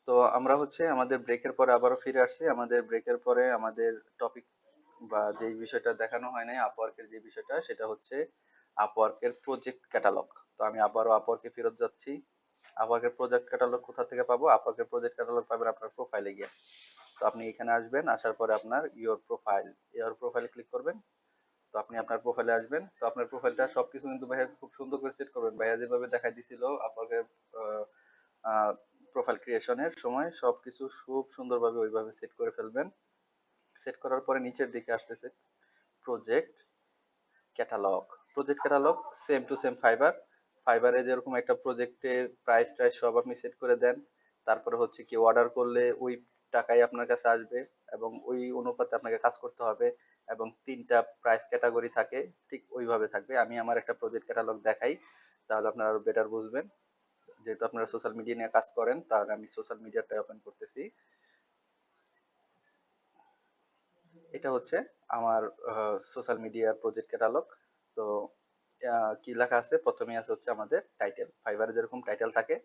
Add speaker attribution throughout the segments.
Speaker 1: তো আমরা হচ্ছে আমাদের ব্রেকের পরে আবারও ফিরে আসছি। আমাদের ব্রেকের পরে আমাদের টপিক বা যেই বিষয়টা দেখানো হয় নাই আপওয়ার্কের যে বিষয়টা, সেটা হচ্ছে আপওয়ার্কের প্রজেক্ট ক্যাটালগ। তো আমি আবারও আপওয়ার্কে ফেরত যাচ্ছি। আপওয়ার্কের প্রজেক্ট ক্যাটালগ কোথা থেকে পাবো? আপওয়ার্কের প্রজেক্ট ক্যাটালগ পাবেন আপনার প্রোফাইলে গিয়ে। তো আপনি এখানে আসবেন, আসার পরে আপনার ইওর প্রোফাইলে ক্লিক করবেন। তো আপনি আপনার প্রোফাইলে আসবেন। তো আপনার প্রোফাইলটা সবকিছু কিন্তু ভাইয়া খুব সুন্দর করে সেট করবেন। ভাইয়া যেভাবে দেখাই দিছিল আপনাকে প্রোফাইল ক্রিয়েশনের সময় সবকিছু খুব সুন্দরভাবে ওইভাবে সেট করে ফেলবেন। সেট করার পরে নিচের দিকে আসতেছে project catalog. Project catalog same to same ফাইবারে যেরকম একটা প্রজেক্টের প্রাইস প্রাইস সব আপনি সেট করে দেন। তারপরে হচ্ছে কি অর্ডার করলে ওই টাকাই আপনার কাছে আসবে এবং ওই অনুপাতে আপনাকে কাজ করতে হবে। এবং তিনটা প্রাইস ক্যাটাগরি থাকে, ঠিক ওইভাবে থাকবে। আমি আমার একটা প্রজেক্ট ক্যাটালগ দেখাই, তাহলে আপনারা আরো বেটার বুঝবেন। যেহেতু আপনারা সোশ্যাল মিডিয়া নিয়ে কাজ করেন, তাহলে আমি সোশ্যাল মিডিয়াটা ওপেন করতেছি। এটা হচ্ছে আমার সোশ্যাল মিডিয়া প্রজেক্ট ক্যাটালগ। তো কি লেখা আছে? প্রথমেই আছে হচ্ছে আমাদের টাইটেল। ফাইবারে যেরকম টাইটেল থাকে,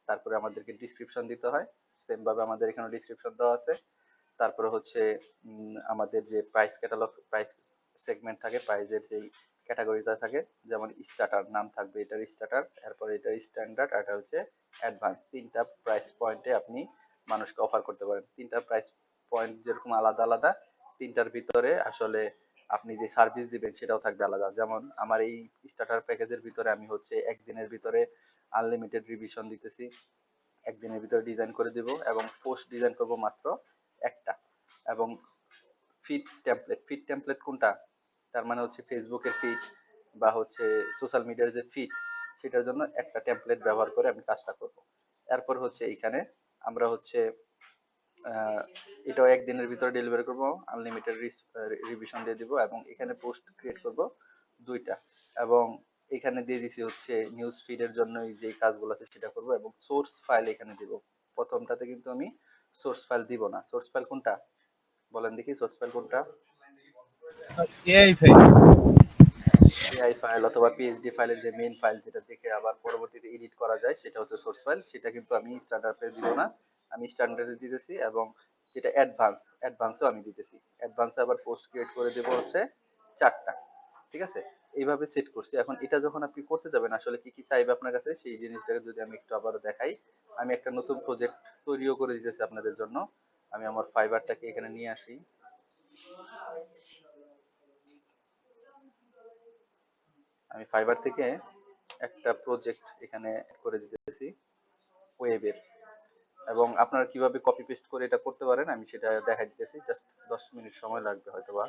Speaker 1: তারপরে আমাদেরকে ডিসক্রিপশন দিতে হয়, সেম ভাবে আমাদের এখানে ডিসক্রিপশন দেওয়া আছে। তারপরে হচ্ছে আমাদের যে প্রাইস ক্যাটালগ, প্রাইস সেগমেন্ট থাকে, প্রাইজের যেই ক্যাটাগরিটা থাকে, যেমন স্টার্টার নাম থাকবে, এটার স্টার্টার, এরপরে এটার স্ট্যান্ডার্ড, আর এটা হচ্ছে অ্যাডভান্স। তিনটা প্রাইস পয়েন্টে আপনি মানুষকে অফার করতে পারেন। তিনটা প্রাইস পয়েন্ট যেরকম আলাদা আলাদা, তিনটার ভিতরে আসলে আপনি যে সার্ভিস দিবেন সেটাও থাকবে আলাদা। যেমন আমার এই স্টার্টার প্যাকেজের ভিতরে আমি হচ্ছে একদিনের ভিতরে আনলিমিটেড রিভিশন দিতেছি, একদিনের ভিতরে ডিজাইন করে দিব এবং পোস্ট ডিজাইন করব মাত্র একটা। এবং ফিড টেমপ্লেট কোনটা? তার মানে হচ্ছে ফেসবুকের ফিড বা হচ্ছে সোশ্যাল মিডিয়ার যে ফিড, সেটার জন্য একটা টেমপ্লেট ব্যবহার করে আমি কাজটা করব। এরপর হচ্ছে এখানে আমরা হচ্ছে আহ, এটাও একদিনের ভিতরে ডেলিভারি করব, আনলিমিটেড রিভিশন দিয়ে দিব এবং এখানে পোস্ট ক্রিয়েট করব দুইটা। এবং এখানে দিয়ে দিছি হচ্ছে নিউজ ফিডের জন্য যে কাজগুলো আছে সেটা করব এবং সোর্স ফাইল এখানে দিব। প্রথমটাতে কিন্তু আমি সোর্স ফাইল দিব না। সোর্স ফাইল কোনটা বলেন দেখি? সোর্স ফাইল কোনটা?
Speaker 2: AI file.
Speaker 1: এআই ফাইল অথবা পিএইচডি ফাইলের যে মেইন ফাইল, যেটা দেখে আবার পরবর্তীতে এডিট করা যায়, সেটা হচ্ছে সোর্স ফাইল। সেটা কিন্তু আমি স্ট্যান্ডার্ডে দিব না, আমি স্ট্যান্ডার্ডে দিতেছি। এবং যেটা অ্যাডভান্সও আমি দিতেছি। অ্যাডভান্সে আবার পোস্ট ক্রিয়েট করে দেব হচ্ছে চারটা। ঠিক আছে? এইভাবে সেট করছি। এখন এটা যখন আপনি করতে যাবেন, আসলে কি কি চাইবে আপনার কাছে সেই জিনিসটাকে যদি আমি একটু আবারও দেখাই। আমি একটা নতুন প্রজেক্ট তৈরিও করে দিতেছি আপনাদের জন্য। আমি আমার ফাইবারটাকে এখানে নিয়ে আসি। আমি ফাইবার থেকে একটা প্রজেক্ট এখানে করে দিতেছি ওয়েবের। এবং আপনারা কিভাবে কপি পেস্ট করে এটা করতে পারেন আমি সেটা দেখাই দিতেছি। জাস্ট 10 মিনিট সময় লাগবে হয়তোবা।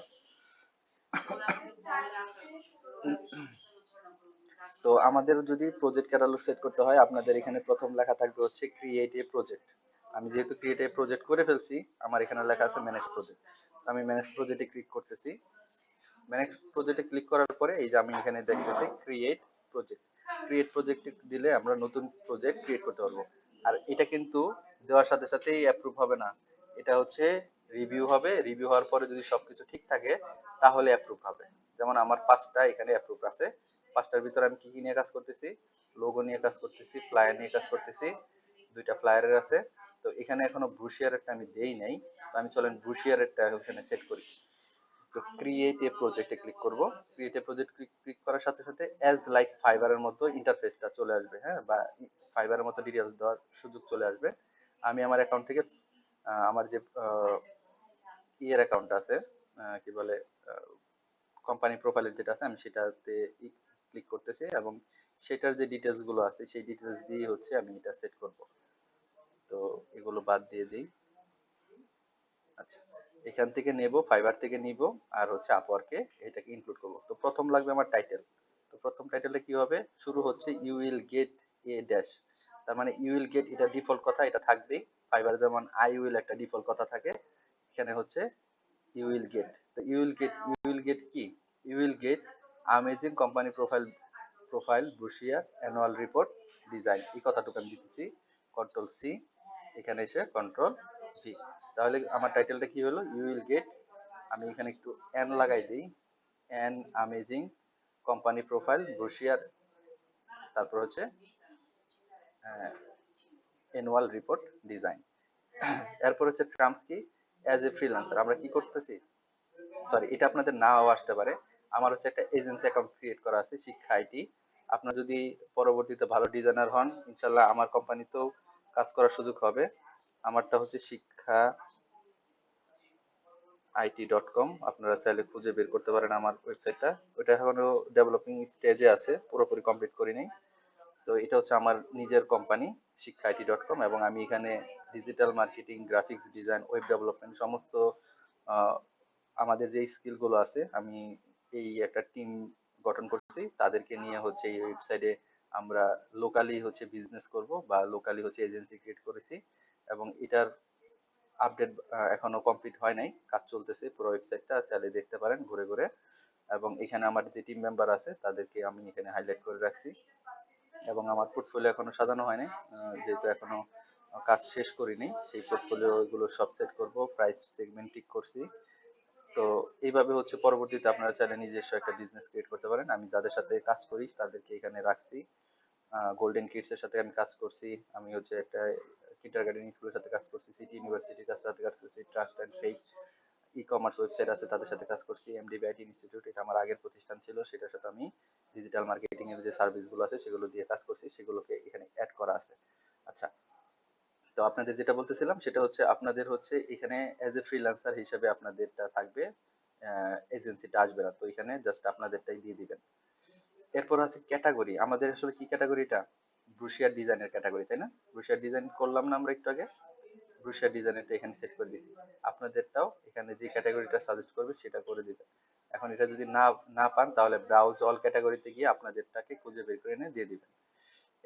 Speaker 1: তো আমাদের যদি প্রজেক্ট ক্যাটালগ সেট করতে হয়, আপনাদের এখানে প্রথম লেখা থাকবে হচ্ছে ক্রিয়েট এ প্রজেক্ট। আমি যেহেতু ক্রিয়েট এ প্রজেক্ট করে ফেলছি, আমার এখানে লেখা আছে ম্যানেজ প্রজেক্ট। আমি ম্যানেজ প্রজেক্টে ক্লিক করতেছি। ম্যানেজ প্রজেক্টে ক্লিক করার পরে এই যে আমি এখানে দেখতেছি ক্রিয়েট প্রজেক্ট। ক্রিয়েট প্রজেক্ট দিলে আমরা নতুন প্রজেক্ট ক্রিয়েট করতে পারবো। আর এটা কিন্তু দেওয়ার সাথে সাথেই অ্যাপ্রুভ হবে না, এটা হচ্ছে রিভিউ হবে। রিভিউ হওয়ার পরে যদি সবকিছু ঠিক থাকে তাহলে অ্যাপ্রুভ হবে। যেমন আমার 5টা এখানে অ্যাপ্রুভ আছে। 5টার ভিতরে আমি কি কি নিয়ে কাজ করতেছি? লোগো নিয়ে কাজ করতেছি, ফ্লায়ার নিয়ে কাজ করতেছি, 2টা ফ্লায়ারের আছে। তো এখানে এখনো ব্রুশিয়ারেরটা আমি দেই নাই। তো আমি চলেন ব্রুশিয়ারেরটা এখানে সেট করি। তো ক্রিয়েট এ প্রজেক্টে ক্লিক করব। ক্রিয়েট এ প্রজেক্ট ক্লিক করার সাথে সাথে অ্যাজ লাইক ফাইবারের মতো ইন্টারফেসটা চলে আসবে, হ্যাঁ, বা ফাইবারের মতো ডিটেলস দেওয়ার সুযোগ চলে আসবে। আমি আমার অ্যাকাউন্ট থেকে আমার যে ইয়ের অ্যাকাউন্ট আছে, কি বলে, কোম্পানি প্রোফাইলের যেটা আছে, আমি সেটাতে ক্লিক করতেছি এবং সেটার যে ডিটেলস গুলো আছে সেই ডিটেলস দিয়ে হচ্ছে আমি এটা সেট করব। তো এগুলো বাদ দিয়ে দিই। আচ্ছা, এখান থেকে নেব, ফাইবার থেকে নিব, আর হচ্ছে আপওয়ার্কে এটাকে ইনক্লুড করব। তো প্রথম লাগবে আমার টাইটেল। তো প্রথম টাইটেলে কি হবে? শুরু হচ্ছে you will get a dash. তার মানে ইউ উইল গেট, এটা ডিফল্ট কথা, এটা থাকবেই। ফাইবার যেমন আই উইল একটা ডিফল্ট কথা থাকে, এখানে হচ্ছে ইউ উইল গেট। তো ইউ উইল গেট কি? You will get amazing company profile brochure annual report design, এই কথাটুকু আমি দিতেছি। কন্ট্রোল সি, এখানে এসে কন্ট্রোল ভি। তাহলে আমার টাইটেলটা কি হলো? ইউ উইল গেট, আমি এখানে একটু এন লাগাই দিই, N amazing company profile brochure, তারপর হচ্ছে অ্যানুয়াল রিপোর্ট ডিজাইন। এরপর হচ্ছে টার্মস কি, অ্যাজ এ ফ্রিল্যান্সার আমরা কি করতেছি, সরি এটা আপনাদের নাও আসতে পারে। আমার হচ্ছে একটা এজেন্সি অ্যাকাউন্ট ক্রিয়েট করা আছে শিক্ষা আইটি। আপনার যদি পরবর্তীতে ভালো ডিজাইনার হন, ইনশাল্লাহ আমার কোম্পানিতেও কাজ করার সুযোগ হবে। আমারটা হচ্ছে শিক্ষা IT.com, আপনারা চাইলে খুঁজে বের করতে পারেন আমার ওয়েবসাইটটা। ওটা এখনো ডেভেলপিং স্টেজে আছে, পুরোপুরি কমপ্লিট করিনি। তো এটা হচ্ছে আমার নিজের কোম্পানি শিক্ষা IT.com, এবং আমি এখানে digital marketing, graphics design, web development সমস্ত আহ, আমাদের যে স্কিল গুলো আছে, আমি এই একটা টিম গঠন করছি, তাদেরকে নিয়ে হচ্ছে এই ওয়েবসাইটে আমরা লোকালি হচ্ছে বিজনেস করব, বা লোকালি হচ্ছে এজেন্সি ক্রিয়েট করেছি। এবং এটার আপডেট এখনো কমপ্লিট হয় নাই, কাজ চলতেছে। পুরো ওয়েবসাইটটা চাইলে দেখতে পারেন ঘুরে ঘুরে। এবং এখানে আমার যে টিম মেম্বার আছে তাদেরকে আমি এখানে হাইলাইট করে রাখছি। এবং আমার পোর্টফোলিও এখনো সাজানো হয়নি, যেহেতু এখনো কাজ শেষ করিনি। সেই পোর্টফোলিও গুলো সব সেট করব, প্রাইস সেগমেন্ট ঠিক করছি। তো এইভাবে হচ্ছে পরবর্তীতে আপনারা চাইলে নিজস্ব একটা বিজনেস ক্রিয়েট করতে পারেন। আমি যাদের সাথে কাজ করি তাদেরকে এখানে রাখছি। গোল্ডেন কিডস এর সাথে আমি কাজ করছি, আমি হচ্ছে একটা কিন্ডারগার্টেন স্কুলের সাথে কাজ করছি, সিটি ইউনিভার্সিটির সাথে কাজ করছি, trust and faith e commerce website আছে তাদের সাথে কাজ করছি, এমডিবিআইটি ইনস্টিটিউট, এটা আমার আগের প্রতিষ্ঠান ছিল, সেটার সাথে আমি ডিজিটাল মার্কেটিং এর যে সার্ভিস গুলো আছে সেগুলো দিয়ে কাজ করছি, সেগুলোকে এখানে অ্যাড করা আছে। আচ্ছা, তো আপনাদের যেটা বলতেছিলাম সেটা হচ্ছে আপনাদের হচ্ছে এখানে অ্যাজ এ ফ্রিল্যান্সার হিসেবে আপনাদেরটা থাকবে, এজেন্সিটা আসবে না, তো এখানে জাস্ট আপনাদেরটাই দিয়ে দিবেন। এরপর আছে ক্যাটাগরি, আমাদের আসলে কি ক্যাটাগরিটা, ব্রুশিয়ার ডিজাইনের ক্যাটাগরি, তাই না? ব্রুশিয়ার ডিজাইন করলাম না আমরা একটু আগে, ব্রুশিয়ার ডিজাইনেরটা এখানে সেট করে দিছি। আপনাদেরটাও এখানে যে ক্যাটাগরিটা সাজেস্ট করবে সেটা করে দিবেন। এখন এটা যদি না না পান তাহলে ব্রাউজ অল ক্যাটাগরিতে গিয়ে আপনাদেরটাকে খুঁজে বের করে এনে দিয়ে দিবেন।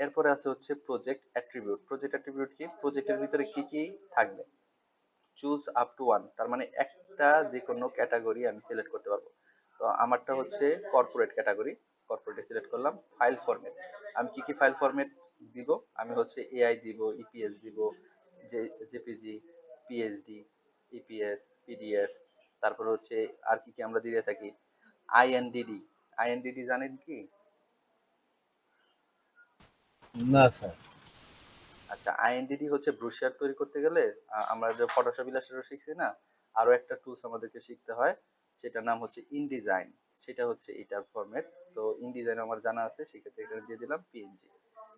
Speaker 1: এরপরে আছে হচ্ছে প্রজেক্ট অ্যাট্রিবিউট। প্রজেক্ট অ্যাট্রিবিউট কি, প্রজেক্টের ভিতরে কি কি থাকবে, চুজ আপ টু ওয়ান, তার মানে একটা যে কোনো ক্যাটাগরি আমি সিলেক্ট করতে পারবো। তো আমারটা হচ্ছে কর্পোরেট ক্যাটাগরি, কর্পোরেটে সিলেক্ট করলাম। ফাইল ফরম্যাট, আমি কি কি ফাইল ফরম্যাট দিব, আমি হচ্ছে এআই দিব, ইপিএস দিব, জেপিজি, পিএসডি, ইপিএস, পিডিএফ, তারপর হচ্ছে আর কি কি আমরা দিয়ে থাকি, আইএনডিডি। আইএনডিডি জানেন কি?
Speaker 2: না স্যার।
Speaker 1: আচ্ছা, আইএনডিডি হচ্ছে ব্রুশিয়ার তৈরি করতে গেলে আমরা যে ফটোশপ ইলাস্ট্রেটর শিখছি না, আরো একটা টুলস আমাদেরকে শিখতে হয়, সেটার নাম হচ্ছে ইনডিজাইন। সেটা হচ্ছে এটার ফরম্যাট। তো ইনডিজাইন আমার জানা আছে, সেক্ষেত্রে এখানে দিয়ে দিলাম পিএনজি।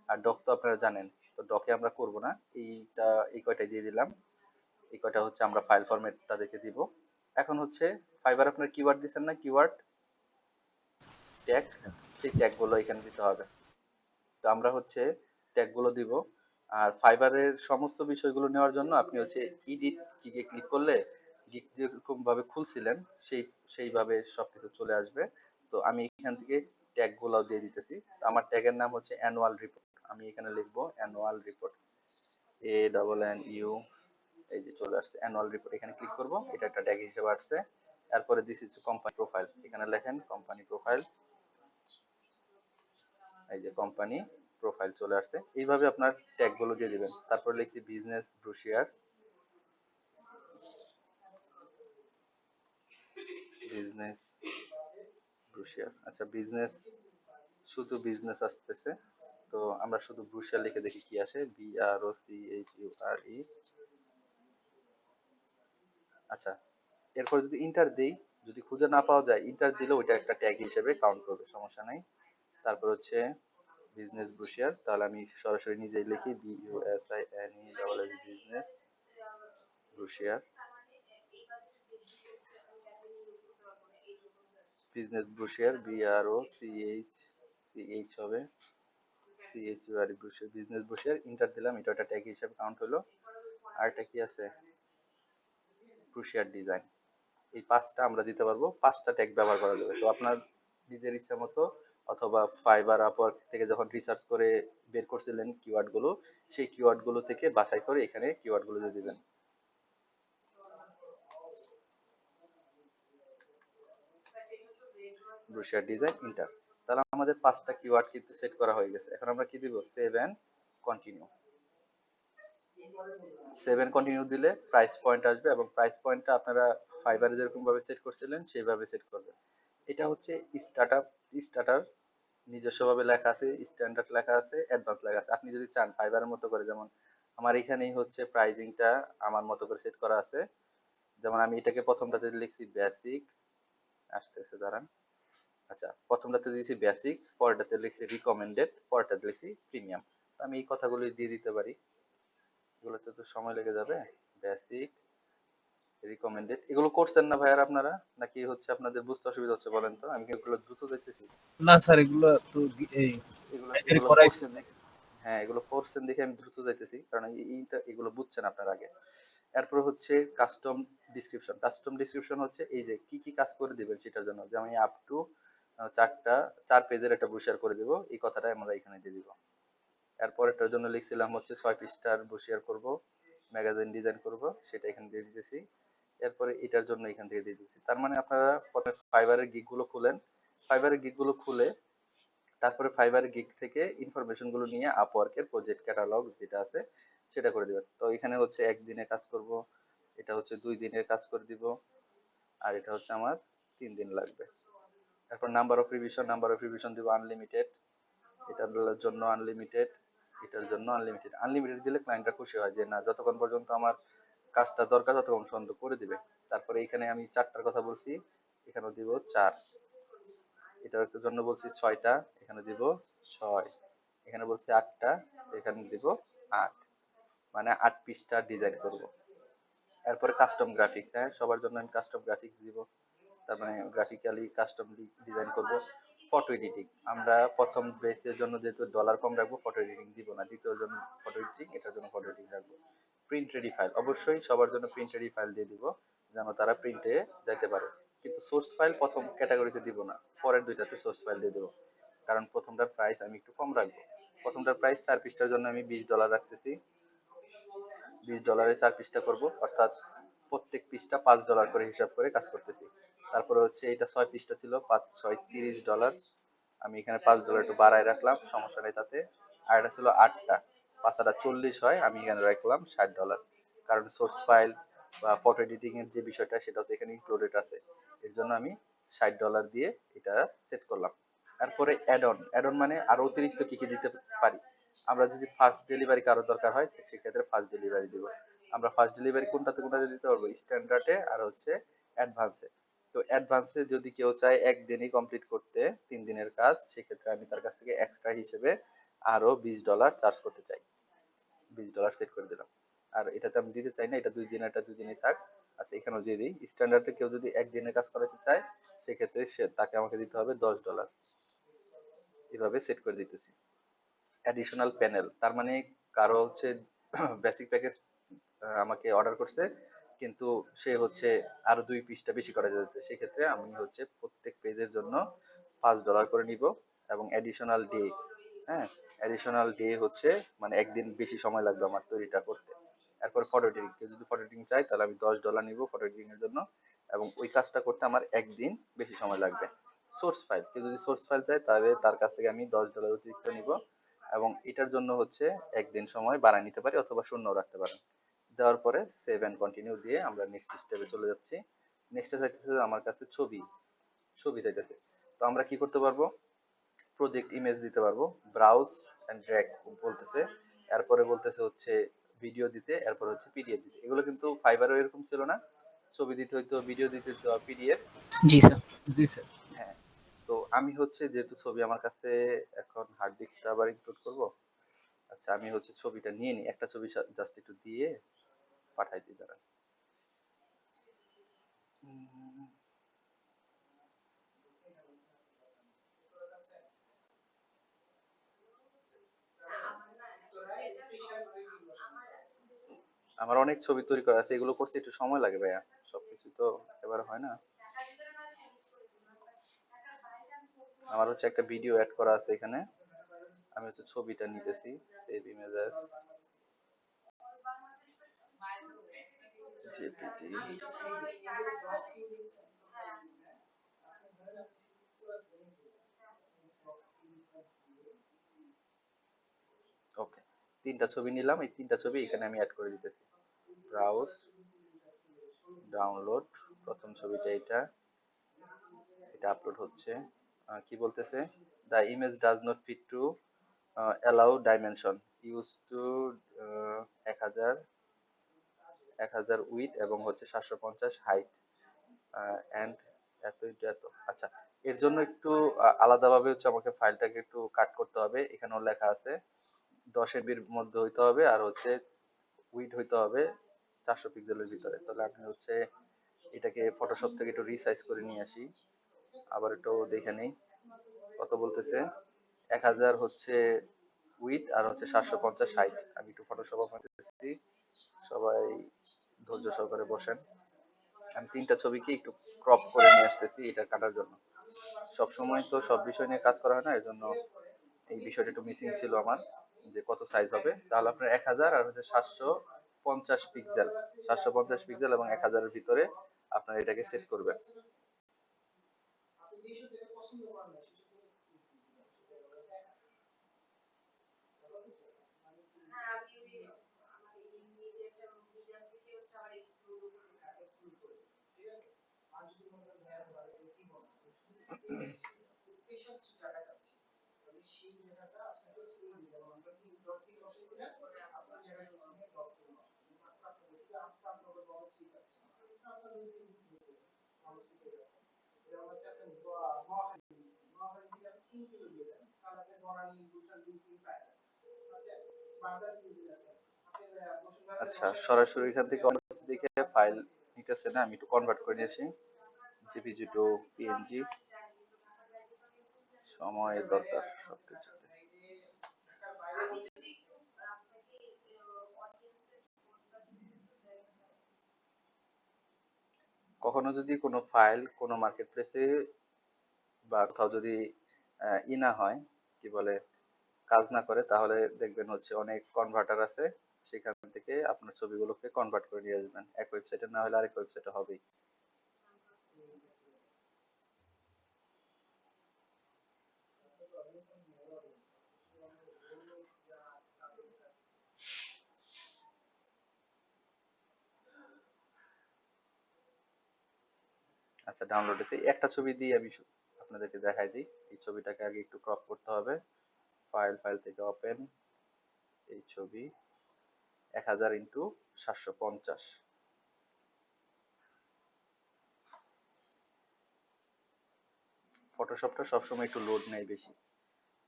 Speaker 1: আর ডক তো আপনারা জানেন, তো ডকে আমরা করব না, এইটা এই কয়টাই দিয়ে দিলাম। এই কয়টা হচ্ছে আমরা ফাইল ফরম্যাট তাদেরকে দিব। এখন হচ্ছে ফাইবার আপনার কিওয়ার্ড দিচ্ছেন না, কিওয়ার্ড ট্যাগ, সেই ট্যাগ গুলো এখানে দিতে হবে। তো আমরা হচ্ছে ট্যাগ গুলো দিব। আর ফাইবারের সমস্ত বিষয়গুলো নেওয়ার জন্য আপনি হচ্ছে ইডিট কিকে ক্লিক করলে যেরকম ভাবে খুলছিলেন সেই সেইভাবে সবকিছু চলে আসবে। তো আমি এখান থেকে ট্যাগ গুলো দিয়ে দিতেছি। তো আমার ট্যাগের নাম হচ্ছে অ্যানুয়াল রিপোর্ট, আমি এখানে লিখবো অ্যানুয়াল রিপোর্ট, ANNU, এই যে চলে আসছে অ্যানুয়াল রিপোর্ট, এখানে ক্লিক করব, এটা একটা ট্যাগ হিসেবে আসছে। তারপরে দিস ইজ কোম্পানি প্রোফাইল, এখানে লেখেন কোম্পানি প্রোফাইল, এই যে কোম্পানি প্রোফাইল চলে আসছে। এইভাবে আপনার ট্যাগ গুলো দিয়ে দিবেন। তারপর লিখছি বিজনেস ব্রোশিয়ার, বিজনেস ব্রোশিয়ার। আচ্ছা, বিজনেস, শুধু বিজনেস আসতেছে, তো আমরা শুধু ব্রোশিয়ার লিখে দেখি কি আসে, BROCHURE। আচ্ছা, এরপর যদি ইন্টার দেই, যদি খুঁজে না পাওয়া যায়, ইন্টার দিলে ওইটা একটা ট্যাগ হিসেবে কাউন্ট করবে, সমস্যা নাই। তারপর হচ্ছে বিজনেস ব্রোশিয়ার, তাহলে আমি সরাসরি নিজেই লিখি BUSINE, business brochure, business brochure, BROCHCH হবে, CHURE brochure, business brochure. Inter দিলাম, এটা একটা ট্যাগ হিসেবে কাউন্ট হলো। আর একটা কি আছে, ব্রোশিয়ার ডিজাইন। এই পাঁচটা আমরা দিতে পারবো, পাঁচটা ট্যাগ ব্যবহার করা যাবে। তো আপনার নিজের ইচ্ছা মতো, অথবা ফাইবার আপওয়ার্ক থেকে যখন রিসার্চ করে বের করছিলেন কিওয়ার্ড গুলো, সেই কিওয়ার্ড গুলো থেকে বাছাই করে এখানে কিওয়ার্ড গুলো দিয়ে দিবেন। Brochure design, inter. তাহলে আমাদের পাঁচটা কিওয়ার্ড কিন্তু সেট করা হয়ে গেছে। এখন আমরা কি দিব, save and continue. Save and continue দিলে প্রাইস পয়েন্ট আসবে, এবং প্রাইস পয়েন্টটা আপনারা ফাইবারে যেরকম ভাবে সেট করছিলেন সেইভাবে সেট করবেন। এটা হচ্ছে স্টার্টআপ, স্টার্টার নিজস্বভাবে লেখা আছে, স্ট্যান্ডার্ড লেখা আছে, অ্যাডভান্স লেখা আছে। আপনি যদি চান ফাইবারের মতো করে, যেমন আমার এখানেই হচ্ছে প্রাইজিংটা আমার মতো করে সেট করা আছে। যেমন আমি এটাকে প্রথমটাতে লিখছি বেসিক, আসতেছে দাঁড়ান। আচ্ছা, প্রথমটাতে দিয়েছি বেসিক, পরেরটাতে লিখছি রিকমেন্ডেড, পরেরটাতে লিখছি প্রিমিয়াম। আমি এই কথাগুলো দিয়ে দিতে পারি, এগুলোতে তো সময় লেগে যাবে। বেসিক, রিকমেন্ডেড, এগুলো করছেন না ভাইয়ার আপনারা, নাকি হচ্ছে আপনাদের বুঝতে অসুবিধা হচ্ছে বলেন তো? আমি কি এগুলো দ্রুত দেখতেছি?
Speaker 2: না স্যার, এগুলো তো এই
Speaker 1: এগুলো
Speaker 2: আগের
Speaker 1: এগুলো
Speaker 2: করাইছি
Speaker 1: পড়ছেন
Speaker 2: স্যার।
Speaker 1: দেখে, হ্যাঁ এগুলো পড়ছেন দেখে আমি দ্রুত যাইতেছি, কারণ এইটা এগুলো বুঝছেন আপনার আগে। এরপর হচ্ছে কাস্টম ডিসক্রিপশন। কাস্টম ডিসক্রিপশন হচ্ছে এই যে কি কি কাজ করে দিবেন সেটার জন্য, যেমন আপ টু চারটা 4 পেজের একটা ব্রোশিয়ার করে দিব, এই কথাটা আমরা এখানে দিয়ে দিব। এরপর এটার জন্য লিখছিলাম হচ্ছে 6 পৃষ্ঠার ব্রোশিয়ার করব, ম্যাগাজিন ডিজাইন করব, সেটা এখানে দিয়ে দিতেছি। এরপরে এটার জন্য এখান থেকে দিয়ে দিতেছি। তার মানে আপনারা প্রথমে ফাইবারের গিগ গুলো খুলেন, ফাইবারের গিগ গুলো খুলে তারপরে ফাইবার গিগ থেকে ইনফরমেশন গুলো নিয়ে আপওয়ার্কের প্রজেক্ট ক্যাটালগ যেটা আছে সেটা করে দিবেন। তো এখানে হচ্ছে 1 দিনে কাজ করব, এটা হচ্ছে 2 দিনের কাজ করে দিব, আর এটা হচ্ছে আমার 3 দিন লাগবে। তারপর নাম্বার অফ রিভিশন দিব আনলিমিটেড, এটার জন্য আনলিমিটেড, এটার জন্য আনলিমিটেড। আনলিমিটেড দিলে ক্লায়েন্টরা খুশি হয় যে না, যতক্ষণ পর্যন্ত আমার কাজটা দরকার ততক্ষণ পর্যন্ত করে দিবে। তারপরে এখানে আমি 4টার কথা বলছি, এখানেও দিব 4। এটার জন্য বলছি 6টা, এখানে দিব 6। এখানে বলছি 8টা, এখানে দিব 8। মানে 8 পৃষ্ঠা ডিজাইন করব। এরপরে কাস্টম গ্রাফিক্স, হ্যাঁ সবার জন্য আমি কাস্টম গ্রাফিক্স দিব, তার মানে গ্রাফিক্যালি কাস্টম ডিজাইন করব। ফটো এডিটিং, আমরা প্রথম বেসের জন্য যেহেতু ডলার কম রাখবো, ফটো এডিটিং দিব না, দ্বিতীয় জন্য ফটো এডিটিং, এটার জন্য ফটো এডিটিং রাখবো। প্রিন্ট রেডি ফাইল, অবশ্যই সবার জন্য প্রিন্ট রেডি ফাইল দিয়ে দিব, যেন তারা প্রিন্টে যাইতে পারে। কিন্তু সোর্স ফাইল প্রথম ক্যাটাগরিতে দিব না, পরের দুইটাতে সোর্স ফাইল দিয়ে দেবো, কারণ প্রথমটার প্রাইস আমি একটু কম রাখবো। প্রথমটার প্রাইস 4 পৃষ্ঠার জন্য আমি $20 রাখতেছি, $20 4 পৃষ্ঠা করব, অর্থাৎ প্রত্যেক পৃষ্ঠা $5 করে হিসাব করে কাজ করতেছি। তারপরে হচ্ছে এটা 6 পৃষ্ঠা ছিল, 5 6 $30, আমি এখানে $5 একটু বাড়ায় রাখলাম, সমস্যা নেই তাতে। আর এটা ছিল 8টা, 5 40 হয়, আমি এখানে রাখলাম $60, কারণ সোর্স ফাইল বা ফটো এডিটিং এর যে বিষয়টা সেটা তো এখানে ইনক্লুডেড আছে, এর জন্য আমি $60 দিয়ে এটা সেট করলাম। তারপরে অ্যাড অন মানে আরো অতিরিক্ত কি কি দিতে পারি। আমরা যদি ফার্স্ট ডেলিভারি কারো দরকার হয় সেক্ষেত্রে ফার্স্ট ডেলিভারি দিব। আমরা ফার্স্ট ডেলিভারি কোনটাতে দিতে পারবো, স্ট্যান্ডার্ডে আর হচ্ছে অ্যাডভান্সে। তো অ্যাডভান্সে যদি কেউ চায় একদিনই কমপ্লিট করতে 3 দিনের কাজ, সেক্ষেত্রে আমি তার কাছ থেকে এক্সট্রা হিসেবে আরো $20 চার্জ করতে চাই, $20 সেট করে দিলাম। আর এটাতে আমি দিতে চাই না, এটা 2 দিন, এটা 2 দিনই থাক। আচ্ছা এখানেও দিয়ে দিই, স্ট্যান্ডার্ডে কেউ যদি একদিনের কাজ করাতে চায় সেক্ষেত্রে তাকে আমাকে দিতে হবে $10। এভাবে সেট করে দিতেছি। অ্যাডিশনাল প্যানেল, তার মানে কারো হচ্ছে বেসিক প্যাকেজ আমাকে অর্ডার করছে, কিন্তু সে হচ্ছে আরো 2 পৃষ্ঠা বেশি করা যাচ্ছে, সেক্ষেত্রে আমি হচ্ছে প্রত্যেক পেজের জন্য $5 করে নিব। এবং অ্যাডিশনাল ডে, হ্যাঁ অ্যাডিশনাল ডে হচ্ছে মানে একদিন বেশি সময় লাগবে আমার তৈরিটা করতে। এরপর ফটো এডিটিং, কেউ যদি ফটো এডিটিং চায় তাহলে আমি $10 নিব ফটো এডিটিং এর জন্য, এবং ওই কাজটা করতে আমার একদিন বেশি সময় লাগবে। সোর্স ফাইল, কেউ যদি সোর্স ফাইল চায় তাহলে তার কাছ থেকে আমি $10 অতিরিক্ত নিব, এবং এটার জন্য হচ্ছে একদিন সময় বাড়ায় নিতে পারি অথবা শূন্য রাখতে পারেন। দেওয়ার পরে সেভ এন্ড কন্টিনিউ দিয়ে আমরা নেক্সট স্টেপে চলে যাচ্ছি। নেক্সটে থাকতেছে আমার কাছে ছবি, ছবি চাইতেছে। তো আমরা কি করতে পারবো, প্রজেক্ট ইমেজ দিতে পারবো, ব্রাউজ এন্ড ড্র্যাগ বলতেছে, এরপরে বলতেছে হচ্ছে ভিডিও দিতে, এরপর হচ্ছে পিডিএফ দিতে। এগুলো কিন্তু ফাইবারও এরকম ছিল না, ছবি দিতে হইতো, ভিডিও দিতে হইতো, পিডিএফ।
Speaker 3: জি স্যার।
Speaker 2: জি স্যার।
Speaker 1: হ্যাঁ, তো আমি হচ্ছে যেহেতু ছবি আমার কাছে, এখন হার্ড ডিস্কটা আবার ইনক্লুড করব। আচ্ছা আমি হচ্ছে ছবিটা নিয়ে নিই, একটা ছবি জাস্ট একটু দিয়ে পাঠাই দিই দাঁড়ান। উম, আমার অনেক ছবি তৈরি করা আছে, এগুলো করতে একটু সময় লাগে ভাইয়া, সবকিছু তো এবার হয় না। আমার হচ্ছে একটা ভিডিও অ্যাড করা আছে এখানে, আমি হচ্ছে ছবিটা নিতেছি, সেভ ইমেজেস, জেপিজি। ওকে, 3টা ছবি নিলাম, এই 3টা ছবি এখানে আমি অ্যাড করে দিতেছি। ব্রাউজ, ডাউনলোড, প্রথম ছবিটা এটা, এটা আপলোড হচ্ছে। কি বলতেছে, the image does not fit to allow dimension use to 1000 width এবং হচ্ছে 750 হাইট এন্ড এত ইন্টু এত। আচ্ছা, এর জন্য একটু আলাদাভাবে হচ্ছে আমাকে ফাইলটাকে একটু কাট করতে হবে। এখানেও লেখা আছে 10 এমবির মধ্যে হইতে হবে, আর হচ্ছে উইড হইতে হবে 400 পিক্সেলের ভিতরে। তাহলে আমি হচ্ছে এটাকে ফটোশপ থেকে একটু রিসাইজ করে নিয়ে আসি, আবার একটু দেখে নেই কত বলতেছে। 1000 হচ্ছে উইড আর হচ্ছে 750 হাইট। আমি একটু ফটোশপ ওপেন করতেছি, সবাই ধৈর্য সহকারে বসেন। আমি তিনটা ছবিকে একটু ক্রপ করে নিয়ে আসতেছি এটা কাটার জন্য। সব সময় তো সব বিষয় নিয়ে কাজ করা হয় না, এই জন্য এই বিষয়টা একটু মিসিং ছিল আমার, যে কত সাইজ হবে। তাহলে আপনার 1000 আর হচ্ছে 750 পিক্সেল, 750 পিক্সেল এবং 1000-এর ভিতরে আপনার এটাকে সেট করবেন। আচ্ছা, সরাসরি এখান থেকে দেখে ফাইল নিতেছে না, আমি একটু কনভার্ট করে নিয়েছি জেপিজি টু পিএনজি। সময় দরকার সবকিছু। কখনো যদি কোনো ফাইল কোনো মার্কেট প্লেসে বা কোথাও যদি না হয়, কি বলে, কাজ না করে, তাহলে দেখবেন হচ্ছে অনেক কনভার্টার আছে, সেখান থেকে আপনার ছবিগুলোকে কনভার্ট করে নিয়ে আসবেন। এক ওয়েবসাইটে না হলে আরেক ওয়েবসাইটে হবেই। আচ্ছা, ডাউনলোড হচ্ছে একটা ছবি দিয়ে আমি আপনাদেরকে দেখাই দিই। এই ছবিটাকে আগে একটু ক্রপ করতে হবে। ফাইল থেকে ওপেন, এই ছবি 1000x750। ফটোশপটা সবসময় একটু লোড নেয় বেশি।